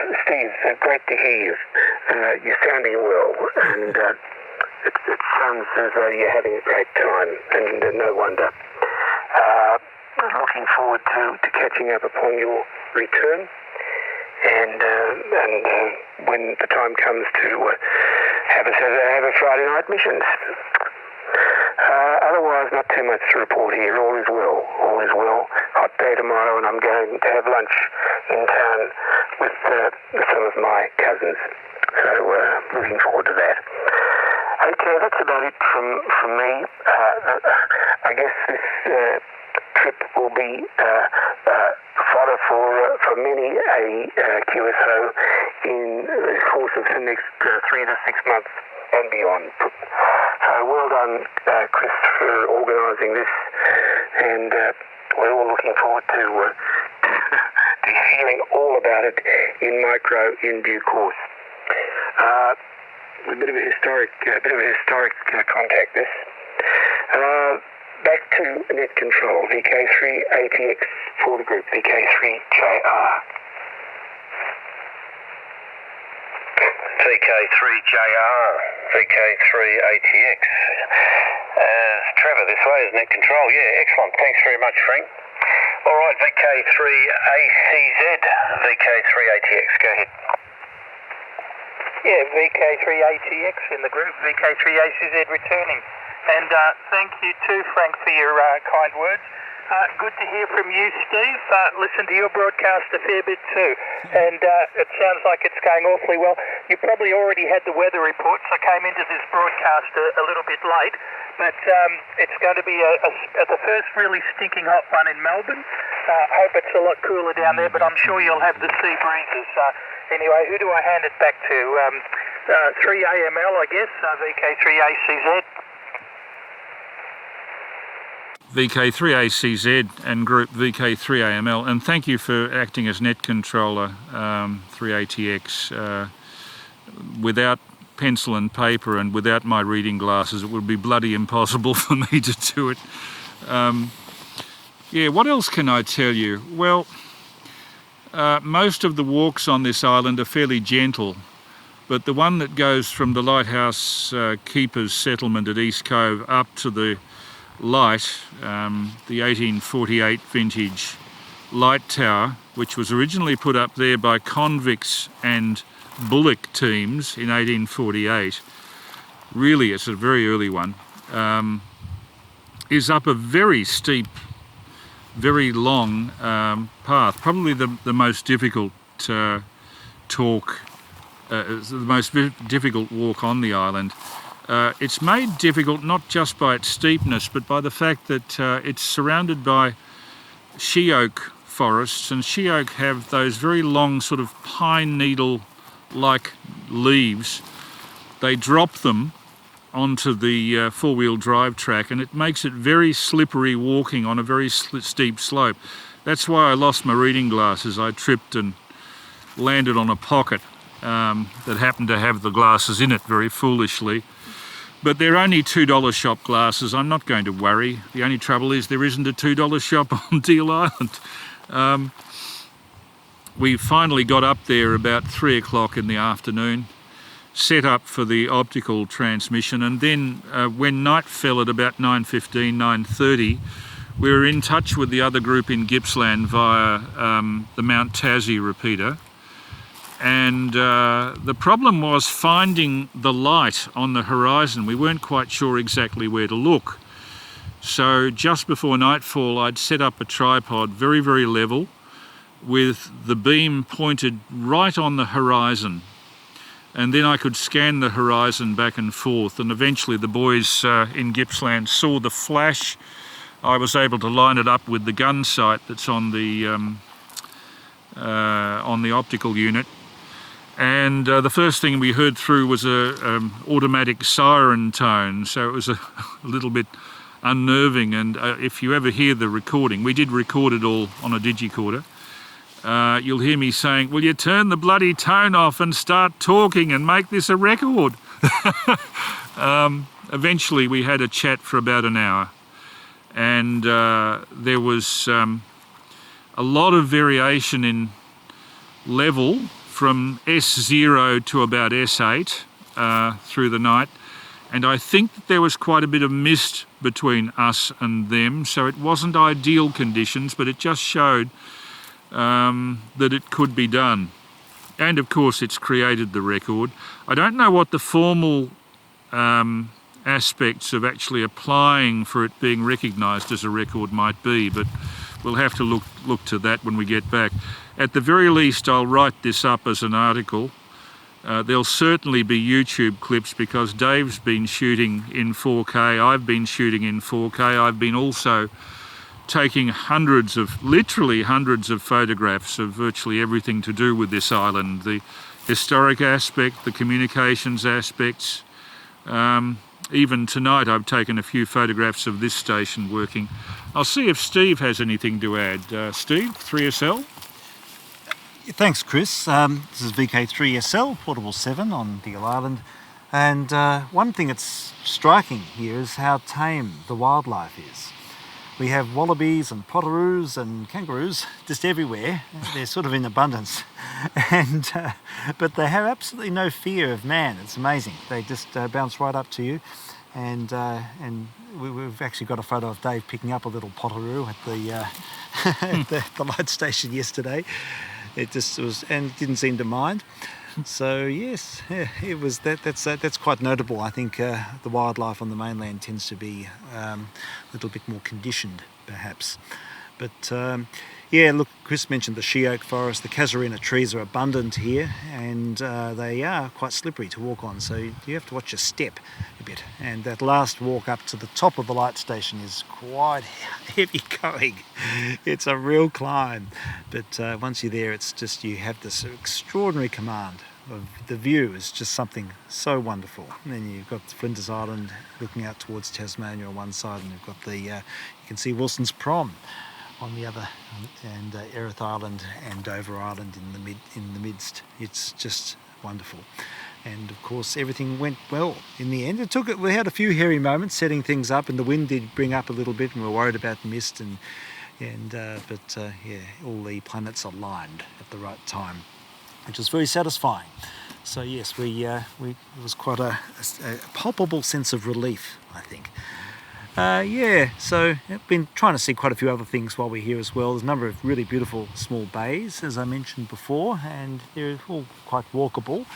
[SPEAKER 4] great to hear you. You're sounding well, and it sounds as though you're having a great time, and no wonder. Looking forward to catching up upon your return, and when the time comes to have a Friday night missions. Otherwise, not too much to report here. All is well. All is well. Hot day tomorrow, and I'm going to have lunch in town with some of my cousins. So looking forward to that. Okay, that's about it from me. I guess this trip will be fodder for many a QSO in the course of the next 3 to 6 months and beyond. So well done, Chris, for organising this, and we're all looking forward to to hearing all about it in micro in due course. A bit of a historic contact. This. Back to net control. VK3ATX for the group. VK3JR.
[SPEAKER 5] VK3JR, VK3ATX. Trevor, this way is net control. Yeah, excellent. Thanks very much, Frank. All right, VK3ACZ, VK3ATX. Go ahead.
[SPEAKER 2] Yeah, VK3ATX in the group, VK3ACZ returning. And thank you too, Frank, for your kind words. Good to hear from you, Steve. Listen to your broadcast a fair bit too. And it sounds like it's going awfully well. You probably already had the weather reports. I came into this broadcast a little bit late. But it's going to be the first really stinking hot one in Melbourne. I hope it's a lot cooler down there, but I'm sure you'll have the sea breezes. Anyway, who do I hand it back to? 3AML, I guess, VK3ACZ.
[SPEAKER 1] VK3ACZ and group VK3AML, and thank you for acting as net controller, 3ATX. Without pencil and paper and without my reading glasses, it would be bloody impossible for me to do it. Yeah, what else can I tell you? Well, most of the walks on this island are fairly gentle, but the one that goes from the Lighthouse Keepers settlement at East Cove up to the light, the 1848 vintage light tower, which was originally put up there by convicts and bullock teams in 1848, really it's a very early one, is up a very steep, very long path, probably the most difficult the most difficult walk on the island. It's made difficult not just by its steepness, but by the fact that it's surrounded by she oak forests, and she oak have those very long sort of pine needle like leaves. They drop them onto the four-wheel drive track, and it makes it very slippery walking on a very steep slope. That's why I lost my reading glasses. I tripped and landed on a pocket that happened to have the glasses in it very foolishly. But they're only $2 shop glasses. I'm not going to worry. The only trouble is there isn't a $2 shop on Deal Island. We finally got up there about 3 o'clock in the afternoon, set up for the optical transmission, and then when night fell at about 9:15, 9:30, we were in touch with the other group in Gippsland via the Mount Tassie repeater. And the problem was finding the light on the horizon. We weren't quite sure exactly where to look. So just before nightfall, I'd set up a tripod very, very level with the beam pointed right on the horizon. And then I could scan the horizon back and forth. And eventually the boys in Gippsland saw the flash. I was able to line it up with the gun sight that's on the optical unit. And the first thing we heard through was a automatic siren tone, so it was a little bit unnerving. And if you ever hear the recording, we did record it all on a digicorder, you'll hear me saying, "Will you turn the bloody tone off and start talking and make this a record?" Eventually we had a chat for about an hour, and there was a lot of variation in level from S0 to about S8 through the night, and I think that there was quite a bit of mist between us and them, so it wasn't ideal conditions, but it just showed that it could be done. And of course it's created the record. I don't know what the formal aspects of actually applying for it being recognised as a record might be, but we'll have to look to that when we get back. At the very least, I'll write this up as an article. There'll certainly be YouTube clips because Dave's been shooting in 4K, I've been shooting in 4K, I've been also taking literally hundreds of photographs of virtually everything to do with this island. The historic aspect, the communications aspects, even tonight I've taken a few photographs of this station working. I'll see if Steve has anything to add. Steve, 3SL?
[SPEAKER 6] Thanks, Chris. This is VK3SL, Portable 7 on Deal Island. And one thing that's striking here is how tame the wildlife is. We have wallabies and potoroos and kangaroos just everywhere. They're sort of in abundance. And but they have absolutely no fear of man. It's amazing. They just bounce right up to you. And we've actually got a photo of Dave picking up a little potoroo at the light station yesterday. It just was, and didn't seem to mind. So yes, yeah, it was that's quite notable. I think the wildlife on the mainland tends to be a little bit more conditioned, perhaps. But yeah, look, Chris mentioned the she oak forest. The casuarina trees are abundant here, and they are quite slippery to walk on. So you have to watch your step a bit. And that last walk up to the top of the light station is quite heavy going. It's a real climb. But once you're there, it's just you have this extraordinary command of the view. Is just something so wonderful. And then you've got Flinders Island looking out towards Tasmania on one side, and you've got the you can see Wilson's Prom on the other, and Erith Island and Dover Island in the midst. It's just wonderful. And of course everything went well in the end. We had a few hairy moments setting things up, and the wind did bring up a little bit, and we were worried about mist but yeah, all the planets aligned at the right time, which was very satisfying. So yes, it was quite a palpable sense of relief, I think. Yeah, so I've been trying to see quite a few other things while we're here as well. There's a number of really beautiful small bays, as I mentioned before, and they're all quite walkable.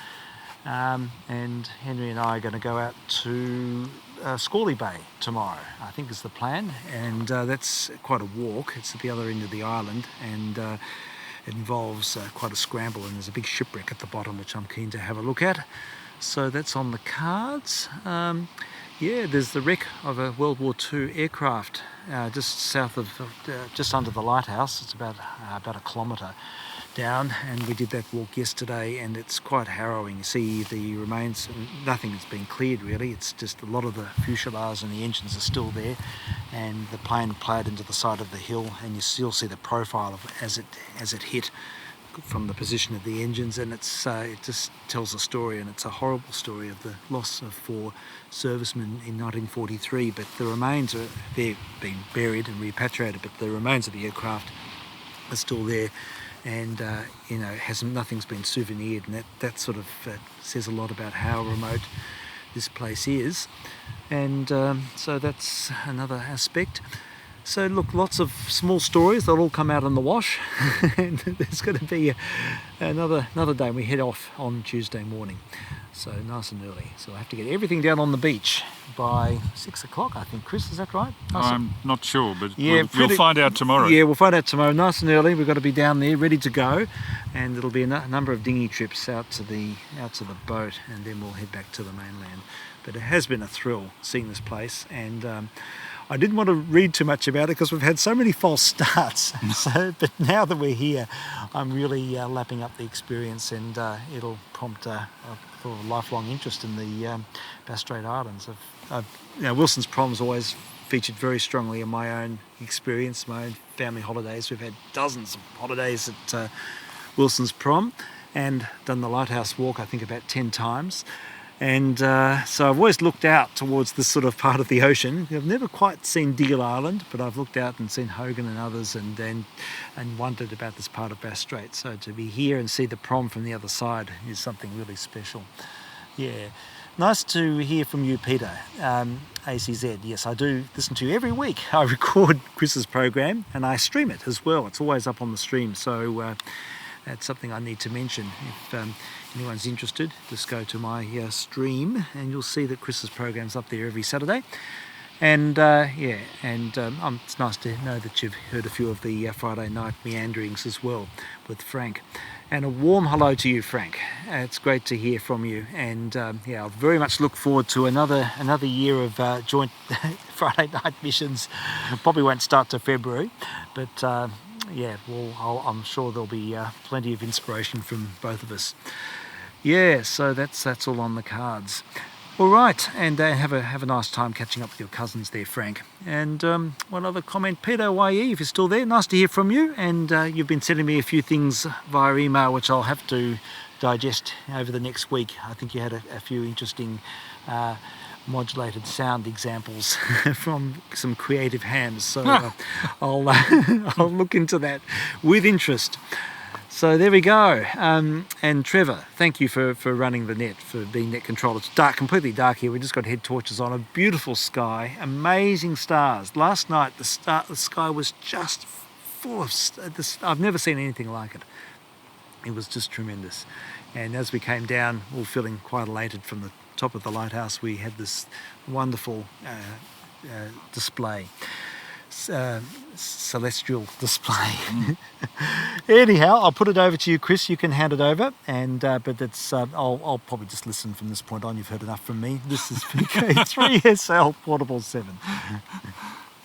[SPEAKER 6] And Henry and I are going to go out to Scorley Bay tomorrow, I think is the plan. And that's quite a walk. It's at the other end of the island, and it involves quite a scramble, and there's a big shipwreck at the bottom, which I'm keen to have a look at. So that's on the cards. Yeah, there's the wreck of a World War II aircraft just south of, just under the lighthouse. It's about a kilometre down, and we did that walk yesterday, and it's quite harrowing. You see the remains, nothing has been cleared really. It's just a lot of the fuselage and the engines are still there, and the plane ploughed into the side of the hill, and you still see the profile of as it hit from the position of the engines, and it just tells a story, and it's a horrible story of the loss of 4 servicemen in 1943. But the remains they've been buried and repatriated, but the remains of the aircraft are still there, and nothing's been souvenired, and that sort of says a lot about how remote this place is, and so that's another aspect. So look, lots of small stories, they'll all come out in the wash, and there's going to be another day. We head off on Tuesday morning, so nice and early. So I have to get everything down on the beach by 6 o'clock, I think. Chris, is that right?
[SPEAKER 1] I'm not sure, but
[SPEAKER 6] yeah,
[SPEAKER 1] we'll find out tomorrow.
[SPEAKER 6] Yeah, we'll find out tomorrow, nice and early. We've got to be down there, ready to go, and it'll be a number of dinghy trips out to the boat, and then we'll head back to the mainland. But it has been a thrill seeing this place, and I didn't want to read too much about it because we've had so many false starts. But now that we're here, I'm really lapping up the experience, and it'll prompt a lifelong interest in the Bass Strait Islands. Wilson's Prom's always featured very strongly in my own experience, my own family holidays. We've had dozens of holidays at Wilson's Prom, and done the Lighthouse Walk, I think, about 10 times. And so I've always looked out towards this sort of part of the ocean. I've never quite seen Deal Island, but I've looked out and seen Hogan and others, and wondered about this part of Bass Strait. So to be here and see the Prom from the other side is something really special. Yeah, nice to hear from you, Peter. ACZ, yes, I do listen to you every week. I record Chris's program and I stream it as well. It's always up on the stream, so that's something I need to mention. If anyone's interested, just go to my stream, and you'll see that Chris's program's up there every Saturday. And it's nice to know that you've heard a few of the Friday night meanderings as well with Frank. And a warm hello to you, Frank. It's great to hear from you, and I very much look forward to another year of joint Friday night missions. Probably won't start till February, but I'm sure there'll be plenty of inspiration from both of us. Yeah, so that's all on the cards. All right, and have a nice time catching up with your cousins there, Frank. And one other comment, Peter YE, if you're still there, nice to hear from you. And you've been sending me a few things via email, which I'll have to digest over the next week. I think you had a few interesting modulated sound examples from some creative hands. So I'll look into that with interest. So there we go. And Trevor, thank you for running the net, for being net control. It's dark, completely dark here. We just got head torches on. A beautiful sky, amazing stars. Last night the sky was just full of I've never seen anything like it. It was just tremendous. And as we came down, we were feeling quite elated from the top of the lighthouse. We had this wonderful display. Celestial display. Anyhow, I'll put it over to you, Chris. You can hand it over, and but it's I'll probably just listen from this point on. You've heard enough from me. This is VK3SL Portable 7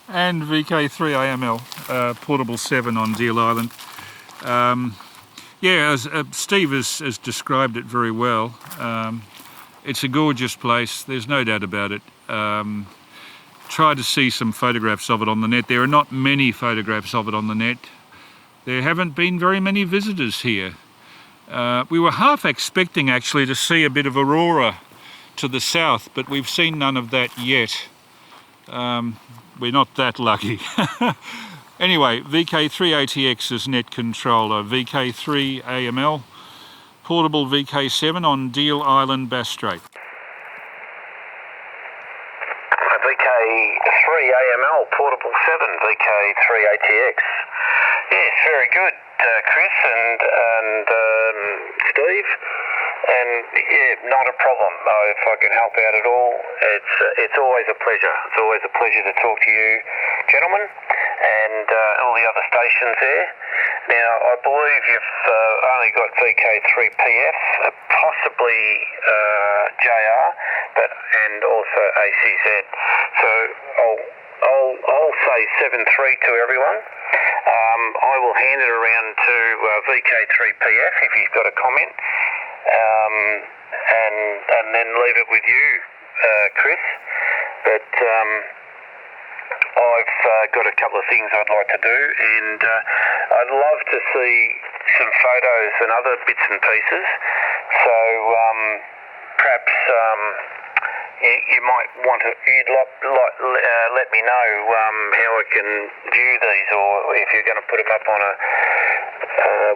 [SPEAKER 1] and VK3AML Portable 7 on Deal Island. Yeah, as Steve has described it very well. It's a gorgeous place. There's no doubt about it. Try to see some photographs of it on the net. There are not many photographs of it on the net. There haven't been very many visitors here. We were half expecting actually to see a bit of aurora to the south, but we've seen none of that yet. We're not that lucky. Anyway, VK3ATX is net controller, VK3AML, portable VK7 on Deal Island, Bass Strait.
[SPEAKER 2] VK3AML Portable 7, VK3ATX. Yes, very good, Chris and Steve. And yeah, not a problem. If I can help out at all, it's always a pleasure. It's always a pleasure to talk to you, gentlemen, and all the other stations there. Now, I believe you've only got VK3PF, possibly JR, and also ACZ. So I'll say 7-3 to everyone. I will hand it around to VK3PF if you've got a comment, and then leave it with you, Chris. But I've got a couple of things I'd like to do, and I'd love to see some photos and other bits and pieces. So perhaps you might want to, let me know how I can view these, or if you're going to put them up on a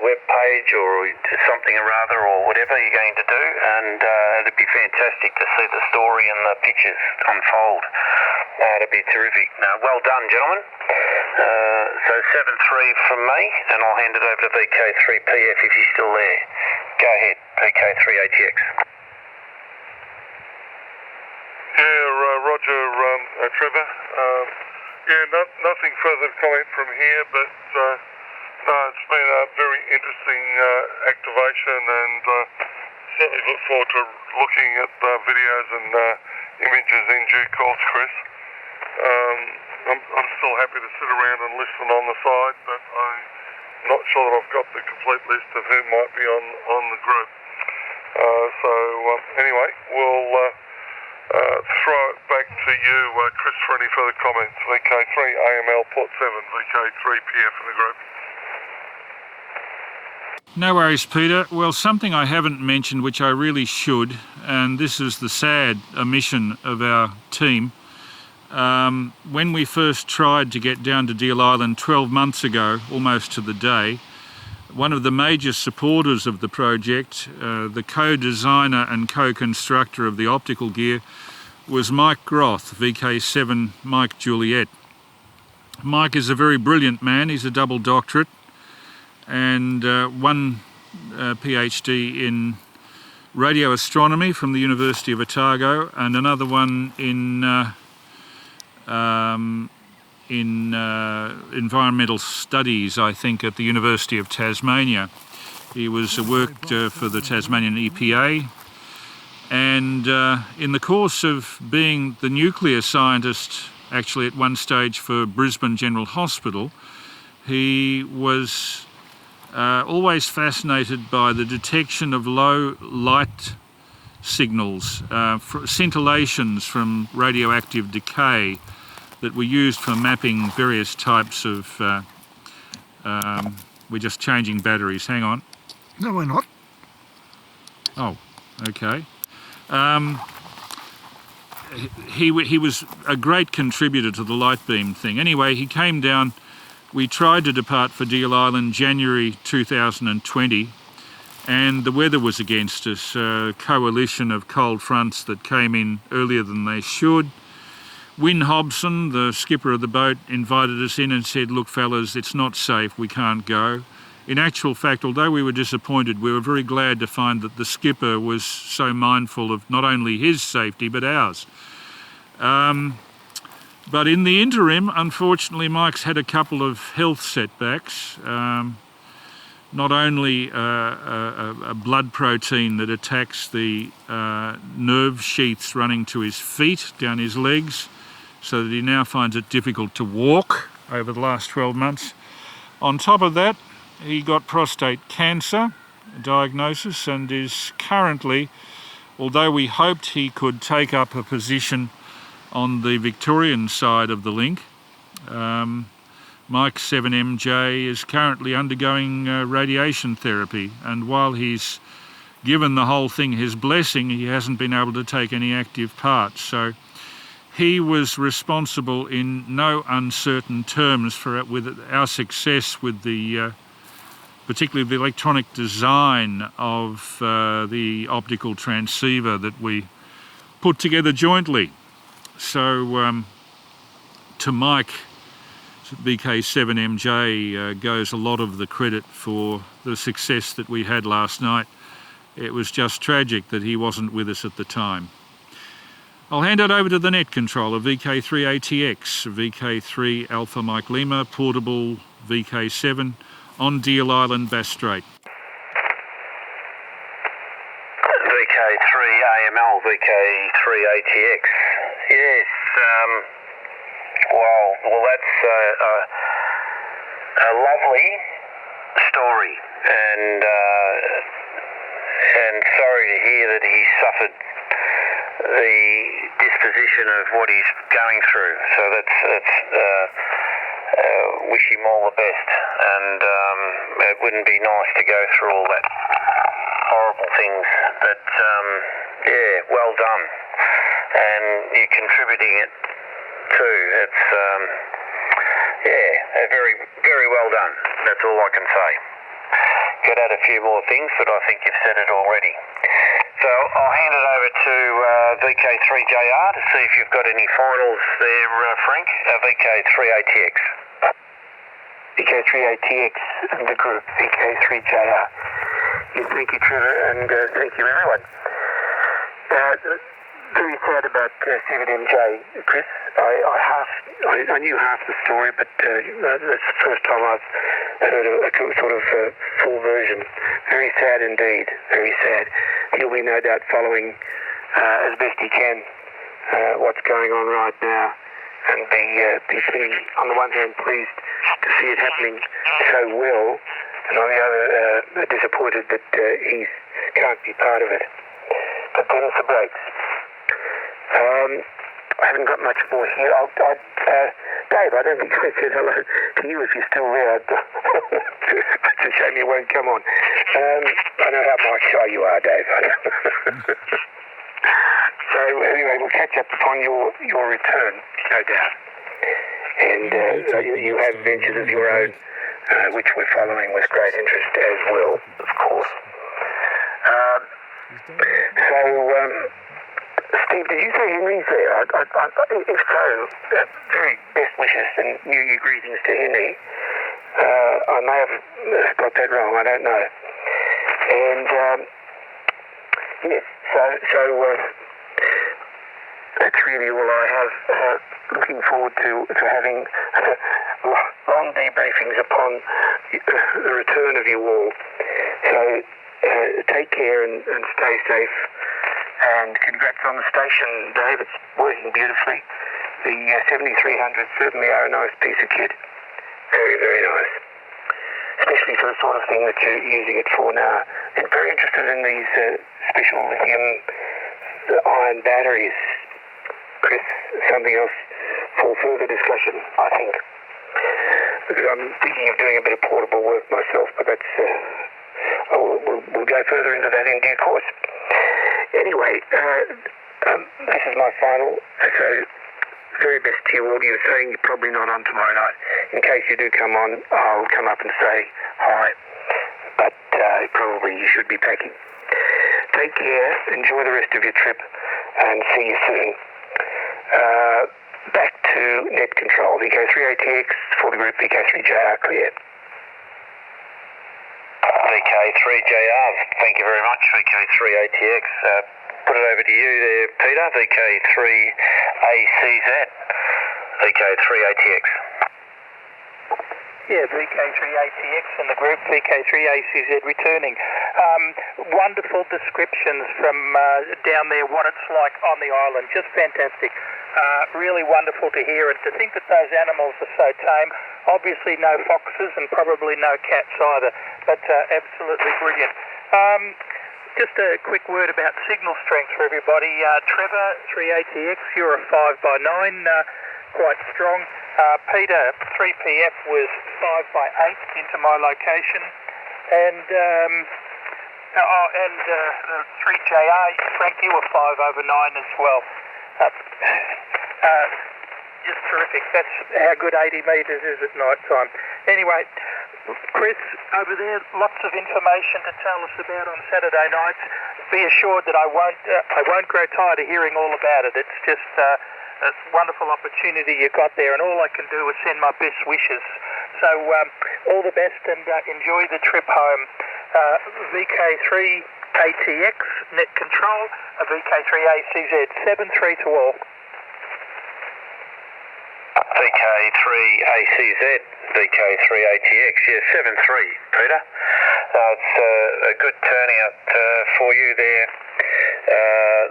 [SPEAKER 2] web page or something or other, or whatever you're going to do, and it'd be fantastic to see the story and the pictures unfold. It'd be terrific. Well done, gentlemen. So 7-3 from me, and I'll hand it over to VK3PF if he's still there. Go ahead, VK3ATX.
[SPEAKER 3] Yeah, Roger, Trevor. Nothing further to comment from here, but no, it's been a very interesting activation, and certainly look forward to looking at videos and images in due course, Chris. I'm still happy to sit around and listen on the side, but I'm not sure that I've got the complete list of who might be on the group. Anyway, we'll throw it back to you, Chris, for any further comments. VK3AML Port 7, VK3PF in the group.
[SPEAKER 1] No worries, Peter. Well, something I haven't mentioned, which I really should, and this is the sad omission of our team. When we first tried to get down to Deal Island 12 months ago, almost to the day, one of the major supporters of the project, the co-designer and co-constructor of the optical gear, was Mike Groth, VK7 Mike Juliet. Mike is a very brilliant man. He's a double doctorate and one PhD in radio astronomy from the University of Otago, and another one in environmental studies, I think, at the University of Tasmania. He worked for the Tasmanian EPA, and in the course of being the nuclear scientist, actually at one stage for Brisbane General Hospital, he was always fascinated by the detection of low light signals, scintillations from radioactive decay that were used for mapping various types of... we're just changing batteries, hang on.
[SPEAKER 6] No, we're not.
[SPEAKER 1] Oh, okay. He was a great contributor to the light beam thing. Anyway, he came down. We tried to depart for Deal Island January 2020, and the weather was against us. A coalition of cold fronts that came in earlier than they should. Wyn Hobson, the skipper of the boat, invited us in and said, look fellas, it's not safe, we can't go. In actual fact, although we were disappointed, we were very glad to find that the skipper was so mindful of not only his safety but ours. But in the interim, unfortunately, Mike's had a couple of health setbacks. Not only a blood protein that attacks the nerve sheaths running to his feet, down his legs, so that he now finds it difficult to walk over the last 12 months. On top of that, he got prostate cancer diagnosis and is currently, although we hoped he could take up a position on the Victorian side of the link, Mike 7MJ is currently undergoing radiation therapy, and while he's given the whole thing his blessing, he hasn't been able to take any active part. So he was responsible in no uncertain terms with our success with the particularly the electronic design of the optical transceiver that we put together jointly. So to Mike, VK7MJ goes a lot of the credit for the success that we had last night. It was just tragic that he wasn't with us at the time. I'll hand it over to the net controller, VK3ATX, VK3 Alpha Mike Lima, portable VK7 on Deal Island, Bass Strait.
[SPEAKER 4] VK3AML, VK3ATX. Yes, well that's a lovely story, and sorry to hear that he suffered the disposition of what he's going through. So that's wish him all the best, and it wouldn't be nice to go through all that horrible things, but yeah, well done, and you're contributing it too. It's yeah, very, very well done. That's all I can say. Could add a few more things, but I think you've said it already. So I'll hand it over to VK3JR to see if you've got any finals there, Frank. VK3ATX. VK3ATX and the group, VK3JR. Yes, thank you, Trevor, and thank you, everyone. Very sad about 7MJ, Chris. I knew half the story, but that's the first time I've heard a sort of full version. Very sad indeed, very sad. He'll be no doubt following as best he can what's going on right now, and be on the one hand pleased to see it happening so well, and on the other disappointed that he can't be part of it. But then it's the breaks. I haven't got much more here. Dave, I don't think I said hello to you if you're still there. It's a shame you won't come on. I know how much shy you are, Dave. So anyway, we'll catch up upon your return, no doubt. And you have ventures of your own, which we're following with great interest as well, of course. Steve, did you say Henry's there? If so, very best wishes and New Year greetings to Henry. I may have got that wrong, I don't know. And yes, so that's really all I have. Looking forward to having long debriefings upon the return of you all. So take care and stay safe. And congrats on the station, Dave. It's working beautifully. The 7300s certainly are a nice piece of kit. Very, very nice. Especially for the sort of thing that you're using it for now. I'm very interested in these special lithium iron batteries, Chris, something else for further discussion, I think. Because I'm thinking of doing a bit of portable work myself, but that's we'll go further into that in due course. Anyway, this is my final. So, very best to you all. You're saying you're probably not on tomorrow night. In case you do come on, I'll come up and say hi. But probably you should be packing. Take care. Enjoy the rest of your trip, and see you soon. Back to net control. VK3ATX for the group VK3JR clear.
[SPEAKER 5] VK3JR, thank you very much. VK3ATX, put it over to you there, Peter. VK3ACZ, VK3ATX.
[SPEAKER 2] Yeah, VK3ATX and the group VK3ACZ returning. Wonderful descriptions from down there, what it's like on the island. Just fantastic. Really wonderful to hear, and to think that those animals are so tame. Obviously no foxes and probably no cats either, but absolutely brilliant. Just a quick word about signal strength for everybody. Trevor, 3ATX, you're a 5x9, quite strong. Peter, 3PF was 5x8 into my location, and 3JR, Frank, you were 5/9 as well. Just terrific. That's how good 80 metres is at night time. Anyway, Chris, over there, lots of information to tell us about on Saturday nights. Be assured that I won't grow tired of hearing all about it. It's just a wonderful opportunity you got there, and all I can do is send my best wishes. So all the best, and enjoy the trip home. VK3ATX, net control, VK3ACZ, 7-3 to all.
[SPEAKER 5] VK3ACZ, VK3ATX, yeah, 7-3, Peter. It's a good turnout for you there.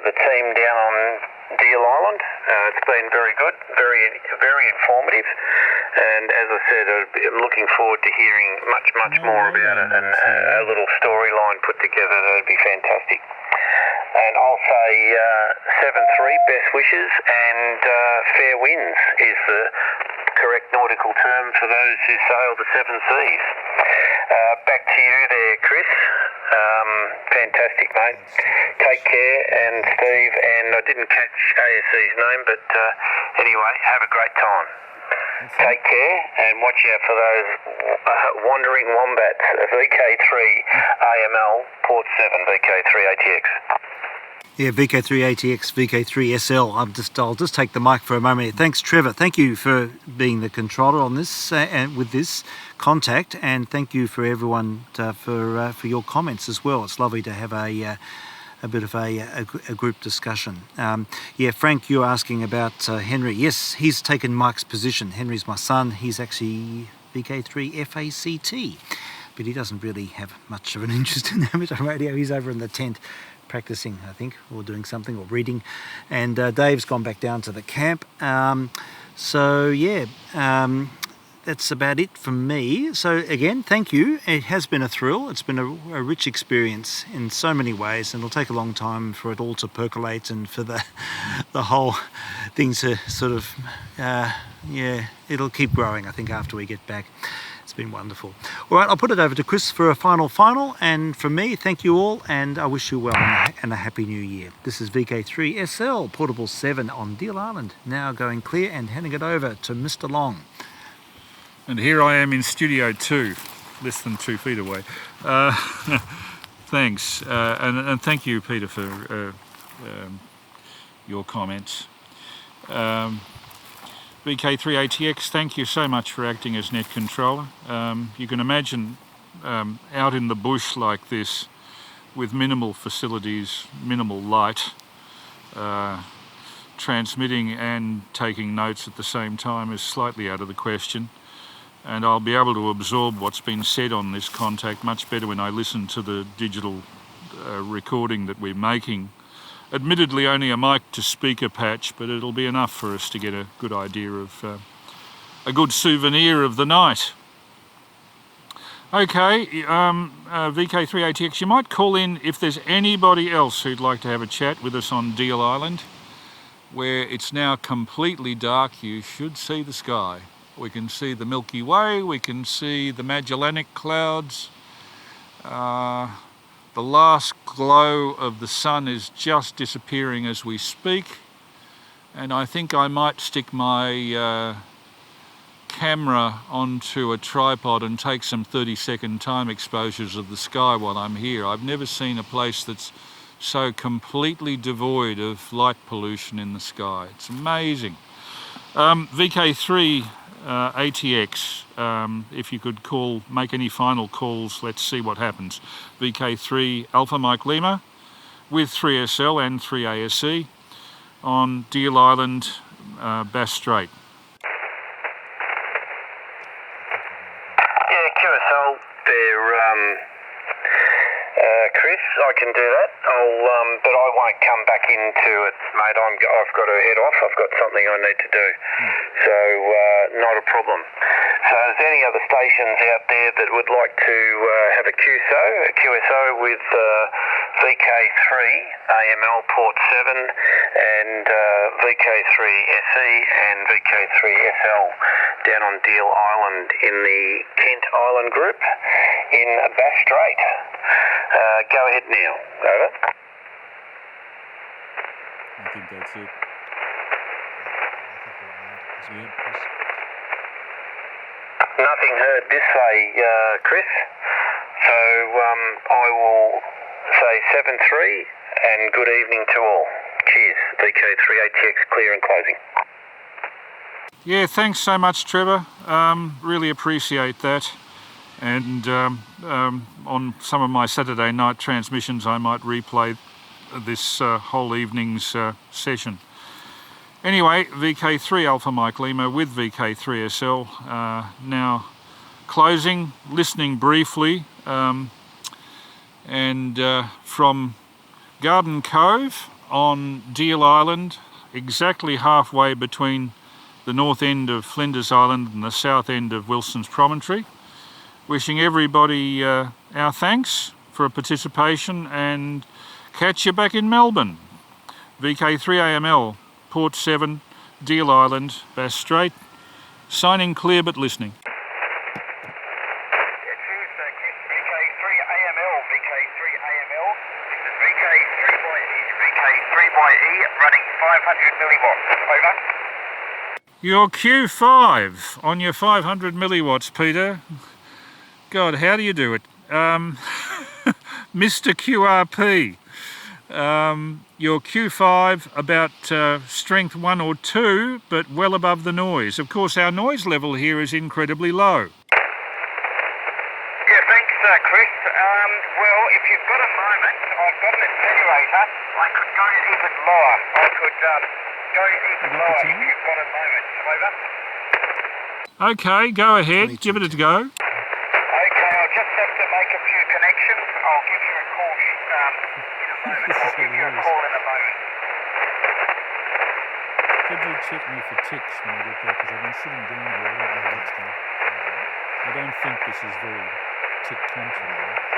[SPEAKER 5] The team down on Deal Island. It's been very good, very informative, and as I said, I'm looking forward to hearing much more about it, and a little storyline put together. That'd be fantastic. And I'll say 7-3, best wishes, and fair winds is the correct nautical term for those who sail the seven seas. Back to you there, Chris. Fantastic, mate. Take care, and Steve, and I didn't catch ASC's name, but anyway, have a great time. Take care, and watch out for those wandering wombats. VK3AML, Port 7, VK3ATX.
[SPEAKER 6] Yeah, VK3ATX, VK3SL. I'll just take the mic for a moment. Thanks, Trevor. Thank you for being the controller on this and with this contact, and thank you for everyone for your comments as well. It's lovely to have a bit of a group discussion. Yeah, Frank, you're asking about Henry. Yes, he's taken Mike's position. Henry's my son. He's actually VK3FACT, but he doesn't really have much of an interest in amateur radio. He's over in the tent practicing, I think, or doing something, or reading, and Dave's gone back down to the camp. So yeah, that's about it from me. So again, thank you. It has been a thrill. It's been a rich experience in so many ways, and it'll take a long time for it all to percolate, and for the whole thing to sort of yeah, it'll keep growing, I think, after we get back. It's been wonderful. All right, I'll put it over to Chris for a final, and from me, thank you all, and I wish you well and a happy new year. This is VK3SL, Portable 7 on Deal Island, now going clear and handing it over to Mr. Long.
[SPEAKER 1] And here I am in Studio 2, less than 2 feet away. Thanks, and thank you, Peter, for your comments. VK3ATX, thank you so much for acting as net controller. You can imagine out in the bush like this, with minimal facilities, minimal light, transmitting and taking notes at the same time is slightly out of the question. And I'll be able to absorb what's been said on this contact much better when I listen to the digital recording that we're making. Admittedly only a mic to speaker patch, but it'll be enough for us to get a good idea of a good souvenir of the night. Okay, VK3ATX, you might call in if there's anybody else who'd like to have a chat with us on Deal Island, where it's now completely dark. You should see the sky. We can see the Milky Way, we can see the Magellanic Clouds. The last glow of the sun is just disappearing as we speak, and I think I might stick my camera onto a tripod and take some 30-second time exposures of the sky while I'm here. I've never seen a place that's so completely devoid of light pollution in the sky. It's amazing. VK3 ATX, if you could make any final calls, let's see what happens. VK3 Alpha Mike Lima with 3SL and 3ASE on Deal Island, Bass Strait.
[SPEAKER 4] Yeah, QSL, Chris, I can do that. But I won't come back into it, mate. I've got to head off. I've got something I need to do. So, not a problem. So, is there any other stations out there that would like to have a QSO with VK3AML port 7 and VK3SE and VK3SL down on Deal Island in the Kent Island group in Bass Strait? Go ahead now. Over.
[SPEAKER 1] I think that's it.
[SPEAKER 4] Nothing heard this way, Chris. So I will say 7-3 and good evening to all. Cheers. VK3ATX clear and closing.
[SPEAKER 1] Yeah, thanks so much, Trevor. Really appreciate that. And on some of my Saturday night transmissions, I might replay this whole evening's session. Anyway, VK3 Alpha Mike Lima with VK3SL now closing, listening briefly, and from Garden Cove on Deal Island, exactly halfway between the north end of Flinders Island and the south end of Wilson's Promontory. Wishing everybody our thanks for participation, and catch you back in Melbourne. VK3AML, Port 7, Deal Island, Bass Strait, signing clear but listening.
[SPEAKER 5] VK3AML, VK3AML, this is VK3 running 500 milliwatts, over.
[SPEAKER 1] Your Q5 on your 500 milliwatts, Peter. God, how do you do it? Mr. QRP, your Q5 about strength 1 or 2, but well above the noise. Of course, our noise level here is incredibly low.
[SPEAKER 5] Yeah, thanks, Chris. Well, if you've got a moment, I've got an attenuator. I could go even lower. I could go even lower if you've got a moment. Over.
[SPEAKER 1] Okay, go ahead. Give it a go.
[SPEAKER 5] Okay, I'll just have to make a few connections. I'll give you a call in a moment. I'll give you a call in a moment.
[SPEAKER 1] Could you check me for ticks when I get back? Because I've been sitting down here. I don't know what's going on. I don't think this is very tick country, though.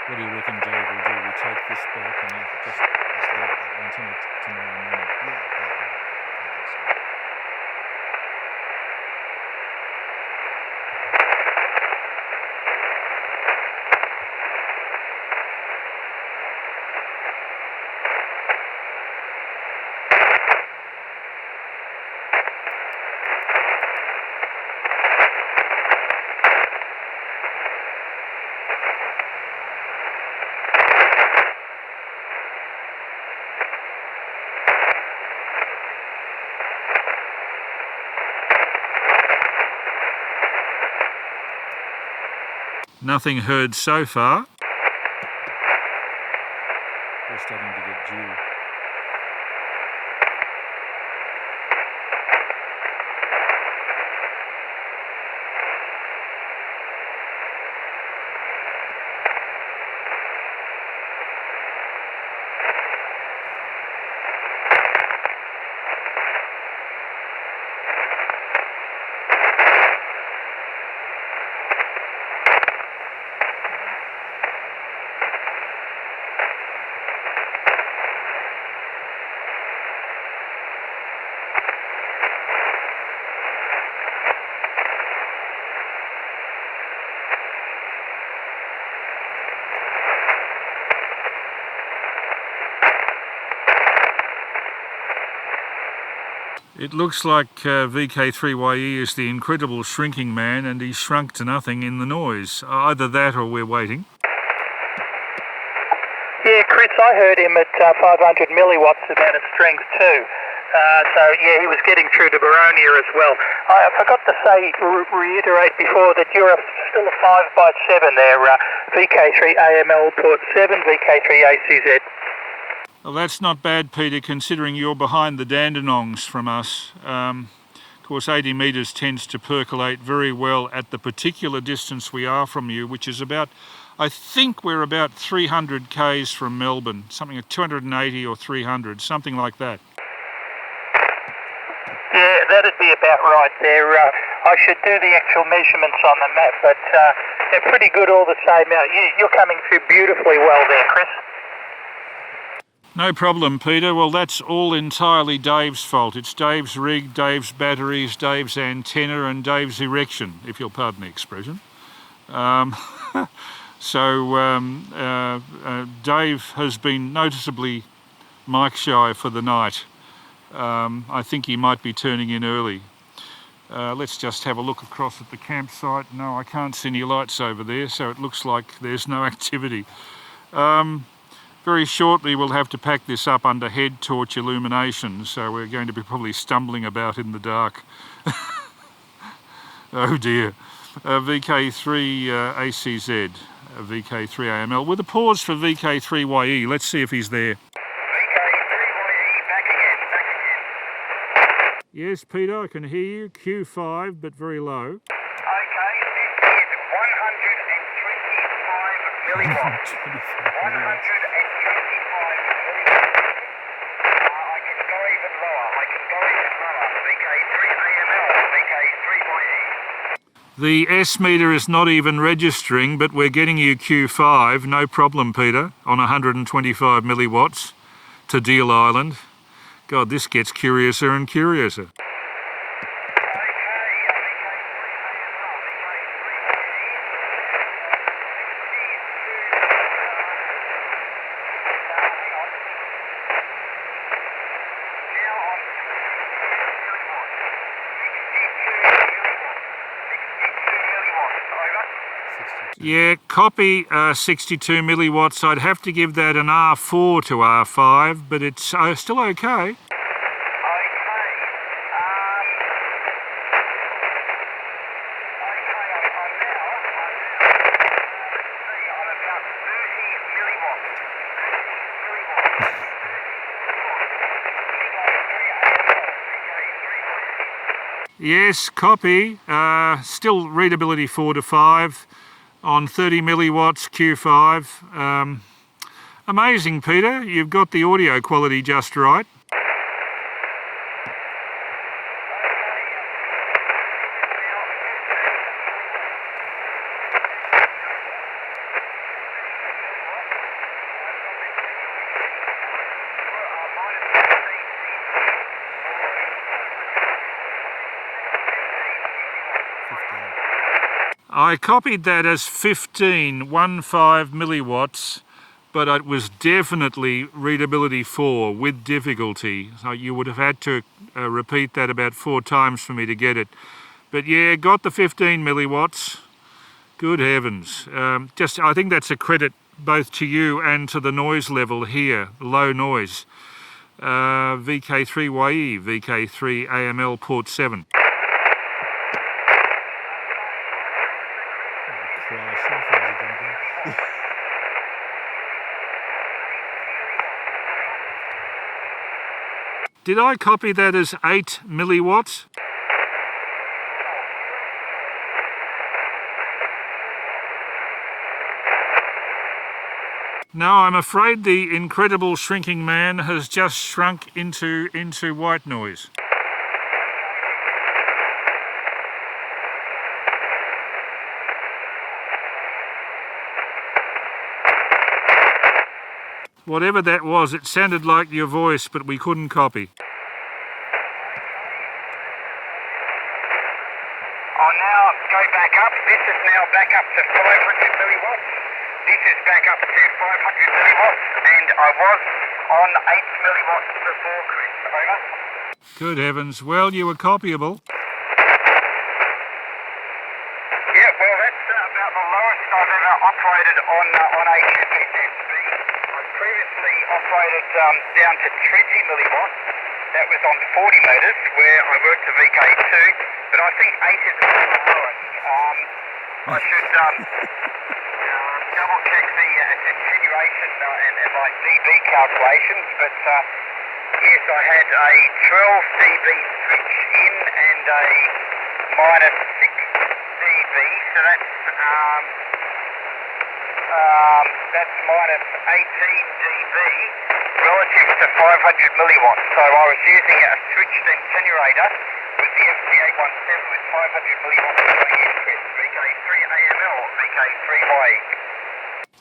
[SPEAKER 1] What do you reckon, Dave, we'll do? We take this back and just antenna it tomorrow morning? Yeah, I think so. Nothing heard so far. We're starting to get due. It looks like VK3YE is the incredible shrinking man, and he's shrunk to nothing in the noise. Either that or we're waiting.
[SPEAKER 2] Yeah, Chris, I heard him at 500 milliwatts about its strength too. So yeah, he was getting through to Baronia as well. I forgot to say, reiterate before that you're still a 5x7 there, VK3AML port 7, VK3ACZ.
[SPEAKER 1] Well, that's not bad, Peter, considering you're behind the Dandenongs from us. Of course, 80 metres tends to percolate very well at the particular distance we are from you, which is about, I think we're about 300 k's from Melbourne, something like 280 or 300, something like that.
[SPEAKER 2] Yeah, that'd be about right there. I should do the actual measurements on the map, but they're pretty good all the same. You're coming through beautifully well there, Chris.
[SPEAKER 1] No problem, Peter. Well, that's all entirely Dave's fault. It's Dave's rig, Dave's batteries, Dave's antenna and Dave's erection, if you'll pardon the expression. Dave has been noticeably mic shy for the night. I think he might be turning in early. Let's just have a look across at the campsite. No, I can't see any lights over there, so it looks like there's no activity. Very shortly we'll have to pack this up under head torch illumination, so we're going to be probably stumbling about in the dark. Oh dear. VK3ACZ, VK3AML, with a pause for VK3YE. Let's see if he's there.
[SPEAKER 5] VK3YE, back again.
[SPEAKER 1] Yes, Peter, I can hear you. Q5, but very low.
[SPEAKER 5] Okay, this is 125 milliwatts. 125 milliwatts. I can go even lower. VK3AML, VK3YE.
[SPEAKER 1] The S meter is not even registering, but we're getting you Q5, no problem, Peter, on 125 milliwatts to Deal Island. God, this gets curiouser and curiouser. Yeah, copy 62 milliwatts. I'd have to give that an R4 to R5, but it's still okay. Yes, copy. Still readability 4 to 5 on 30 milliwatts Q5. Amazing, Peter. You've got the audio quality just right. I copied that as 15 milliwatts, but it was definitely readability 4 with difficulty. So you would have had to repeat that about 4 times for me to get it. But yeah, got the 15 milliwatts. Good heavens. I think that's a credit both to you and to the noise level here, low noise. VK3YE, VK3AML port 7. Did I copy that as 8 milliwatts? No, I'm afraid the incredible shrinking man has just shrunk into white noise. Whatever that was, it sounded like your voice, but we couldn't copy.
[SPEAKER 5] I'll now go back up. This is now back up to 500 milliwatts. This is back up to 500 milliwatts, and I was on 8 milliwatts before, Chris. Over.
[SPEAKER 1] Good heavens. Well, you were copyable.
[SPEAKER 5] Yeah, well, that's about the lowest I've ever operated on a UPSB. I previously operated down to 20 milliwatts. That was on 40 metres where I worked to VK2, but I think 8 is about the lowest. I should double check the attenuation and my dB calculations, but yes, I had a 12 dB switch in and a minus 6 dB, so that's minus 18 dB relative to 500 milliwatts. So I was using a switched attenuator with the FT817 with 500 milliwatts going in, Chris. VK3AML, VK3YE.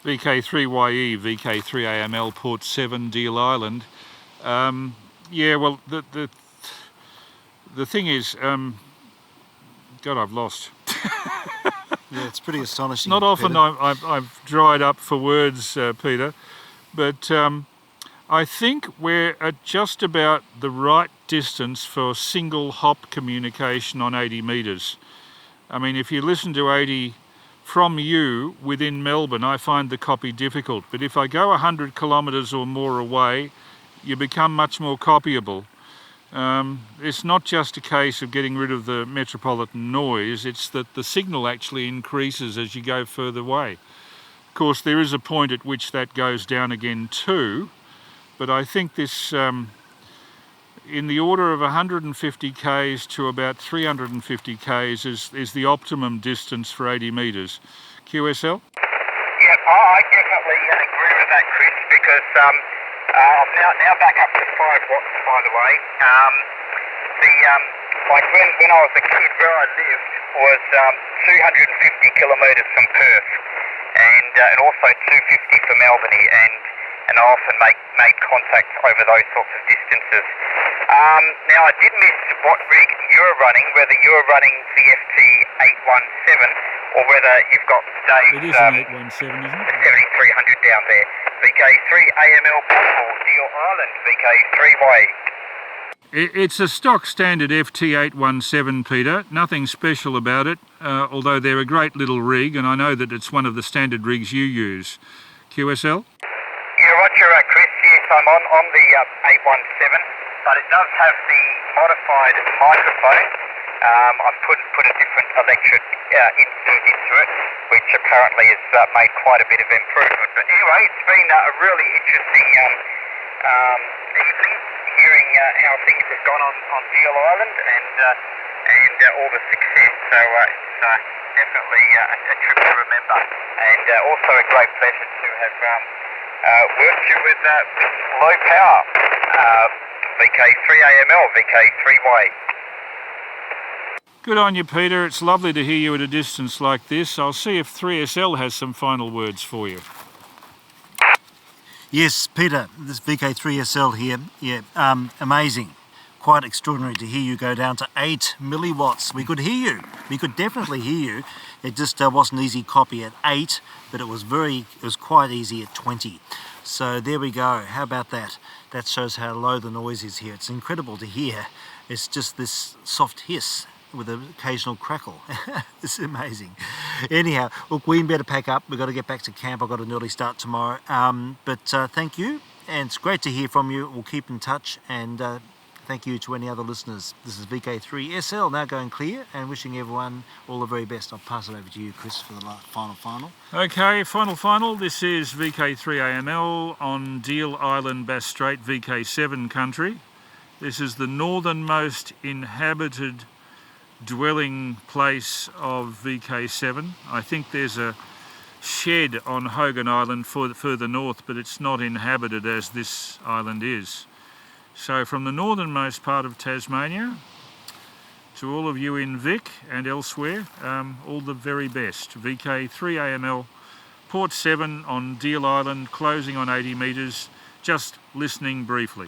[SPEAKER 1] VK3YE, VK3AML, Port 7, Deal Island. Yeah, well, the thing is, God, I've lost.
[SPEAKER 6] Yeah, it's pretty astonishing.
[SPEAKER 1] Not often I've dried up for words, Peter, but I think we're at just about the right distance for single hop communication on 80 metres. I mean, if you listen to 80 from you within Melbourne, I find the copy difficult, but if I go 100 kilometres or more away, you become much more copyable. It's not just a case of getting rid of the metropolitan noise, it's that the signal actually increases as you go further away. Of course, there is a point at which that goes down again too, but I think this, in the order of 150 k's to about 350 k's is the optimum distance for 80 metres. QSL?
[SPEAKER 5] Yeah, I definitely agree with that, Chris, because I'm now back up to 5 watts, by the way. Like when I was a kid, where I lived was 250 kilometres from Perth, and also 250 from Albany, and I often made contact over those sorts of distances. Now I did miss what rig you were running, whether you were running the FT817 or whether you've got Dave's
[SPEAKER 1] It is an 817, isn't it?
[SPEAKER 5] 7300 down there. VK3AML Portable, Deal Island, VK3YE.
[SPEAKER 1] It's a stock standard FT817, Peter. Nothing special about it, although they're a great little rig, and I know that it's one of the standard rigs you use. QSL?
[SPEAKER 5] Yeah, Roger, Chris. Yes, I'm on the 817, but it does have the modified microphone. I've put a different electric insert into it, which apparently has made quite a bit of improvement. But anyway, it's been a really interesting evening, hearing how things have gone on Deal Island and all the success. So it's definitely a trip to remember, and also a great pleasure to have worked you with low power VK3AML, VK3YE.
[SPEAKER 1] Good on you, Peter. It's lovely to hear you at a distance like this. I'll see if 3SL has some final words for you.
[SPEAKER 6] Yes, Peter, this VK3SL here, yeah, amazing. Quite extraordinary to hear you go down to 8 milliwatts. We could hear you. We could definitely hear you. It just wasn't easy copy at 8, but it was quite easy at 20. So there we go. How about that? That shows how low the noise is here. It's incredible to hear. It's just this soft hiss with an occasional crackle. It's amazing. Anyhow, look, we better pack up. We've got to get back to camp. I've got an early start tomorrow. But thank you, and it's great to hear from you. We'll keep in touch, and thank you to any other listeners. This is VK3SL now going clear and wishing everyone all the very best. I'll pass it over to you, Chris, for the final.
[SPEAKER 1] Okay, final. This is VK3AML on Deal Island, Bass Strait, VK7 country. This is the northernmost inhabited dwelling place of VK7. I think there's a shed on Hogan Island further north, but it's not inhabited as this island is. So from the northernmost part of Tasmania to all of you in Vic and elsewhere, all the very best. VK3AML, Port 7 on Deal Island, closing on 80 metres, just listening briefly.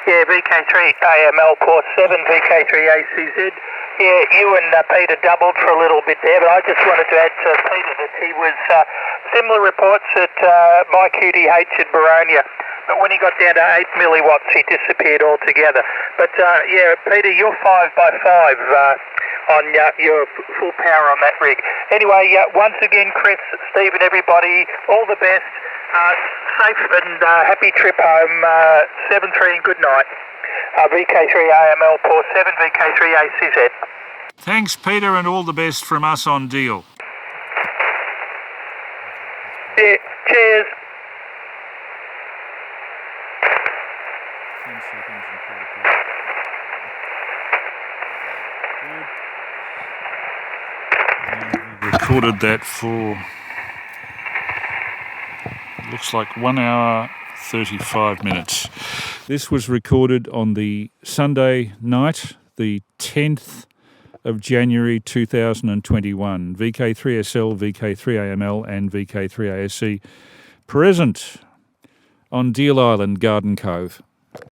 [SPEAKER 2] Yeah, VK3AML port 7, VK3ACZ. Yeah, you and Peter doubled for a little bit there, but I just wanted to add to Peter that he was similar reports at my QTH at Baronia. But when he got down to 8 milliwatts, he disappeared altogether. But yeah, Peter, you're 5x5 on your full power on that rig. Anyway, once again, Chris, Steve and everybody, all the best. Safe and happy trip home. 7-3 and good night. VK3AML port 7, VK3ACZ.
[SPEAKER 1] Thanks, Peter, and all the best from us on Deal.
[SPEAKER 2] Yeah, cheers.
[SPEAKER 1] 10 seconds and 44. Good. Recorded that for, looks like 1 hour 35 minutes. This was recorded on the Sunday night, the 10th of January 2021. VK3SL, VK3AML and VK3ASC present on Deal Island, Garden Cove.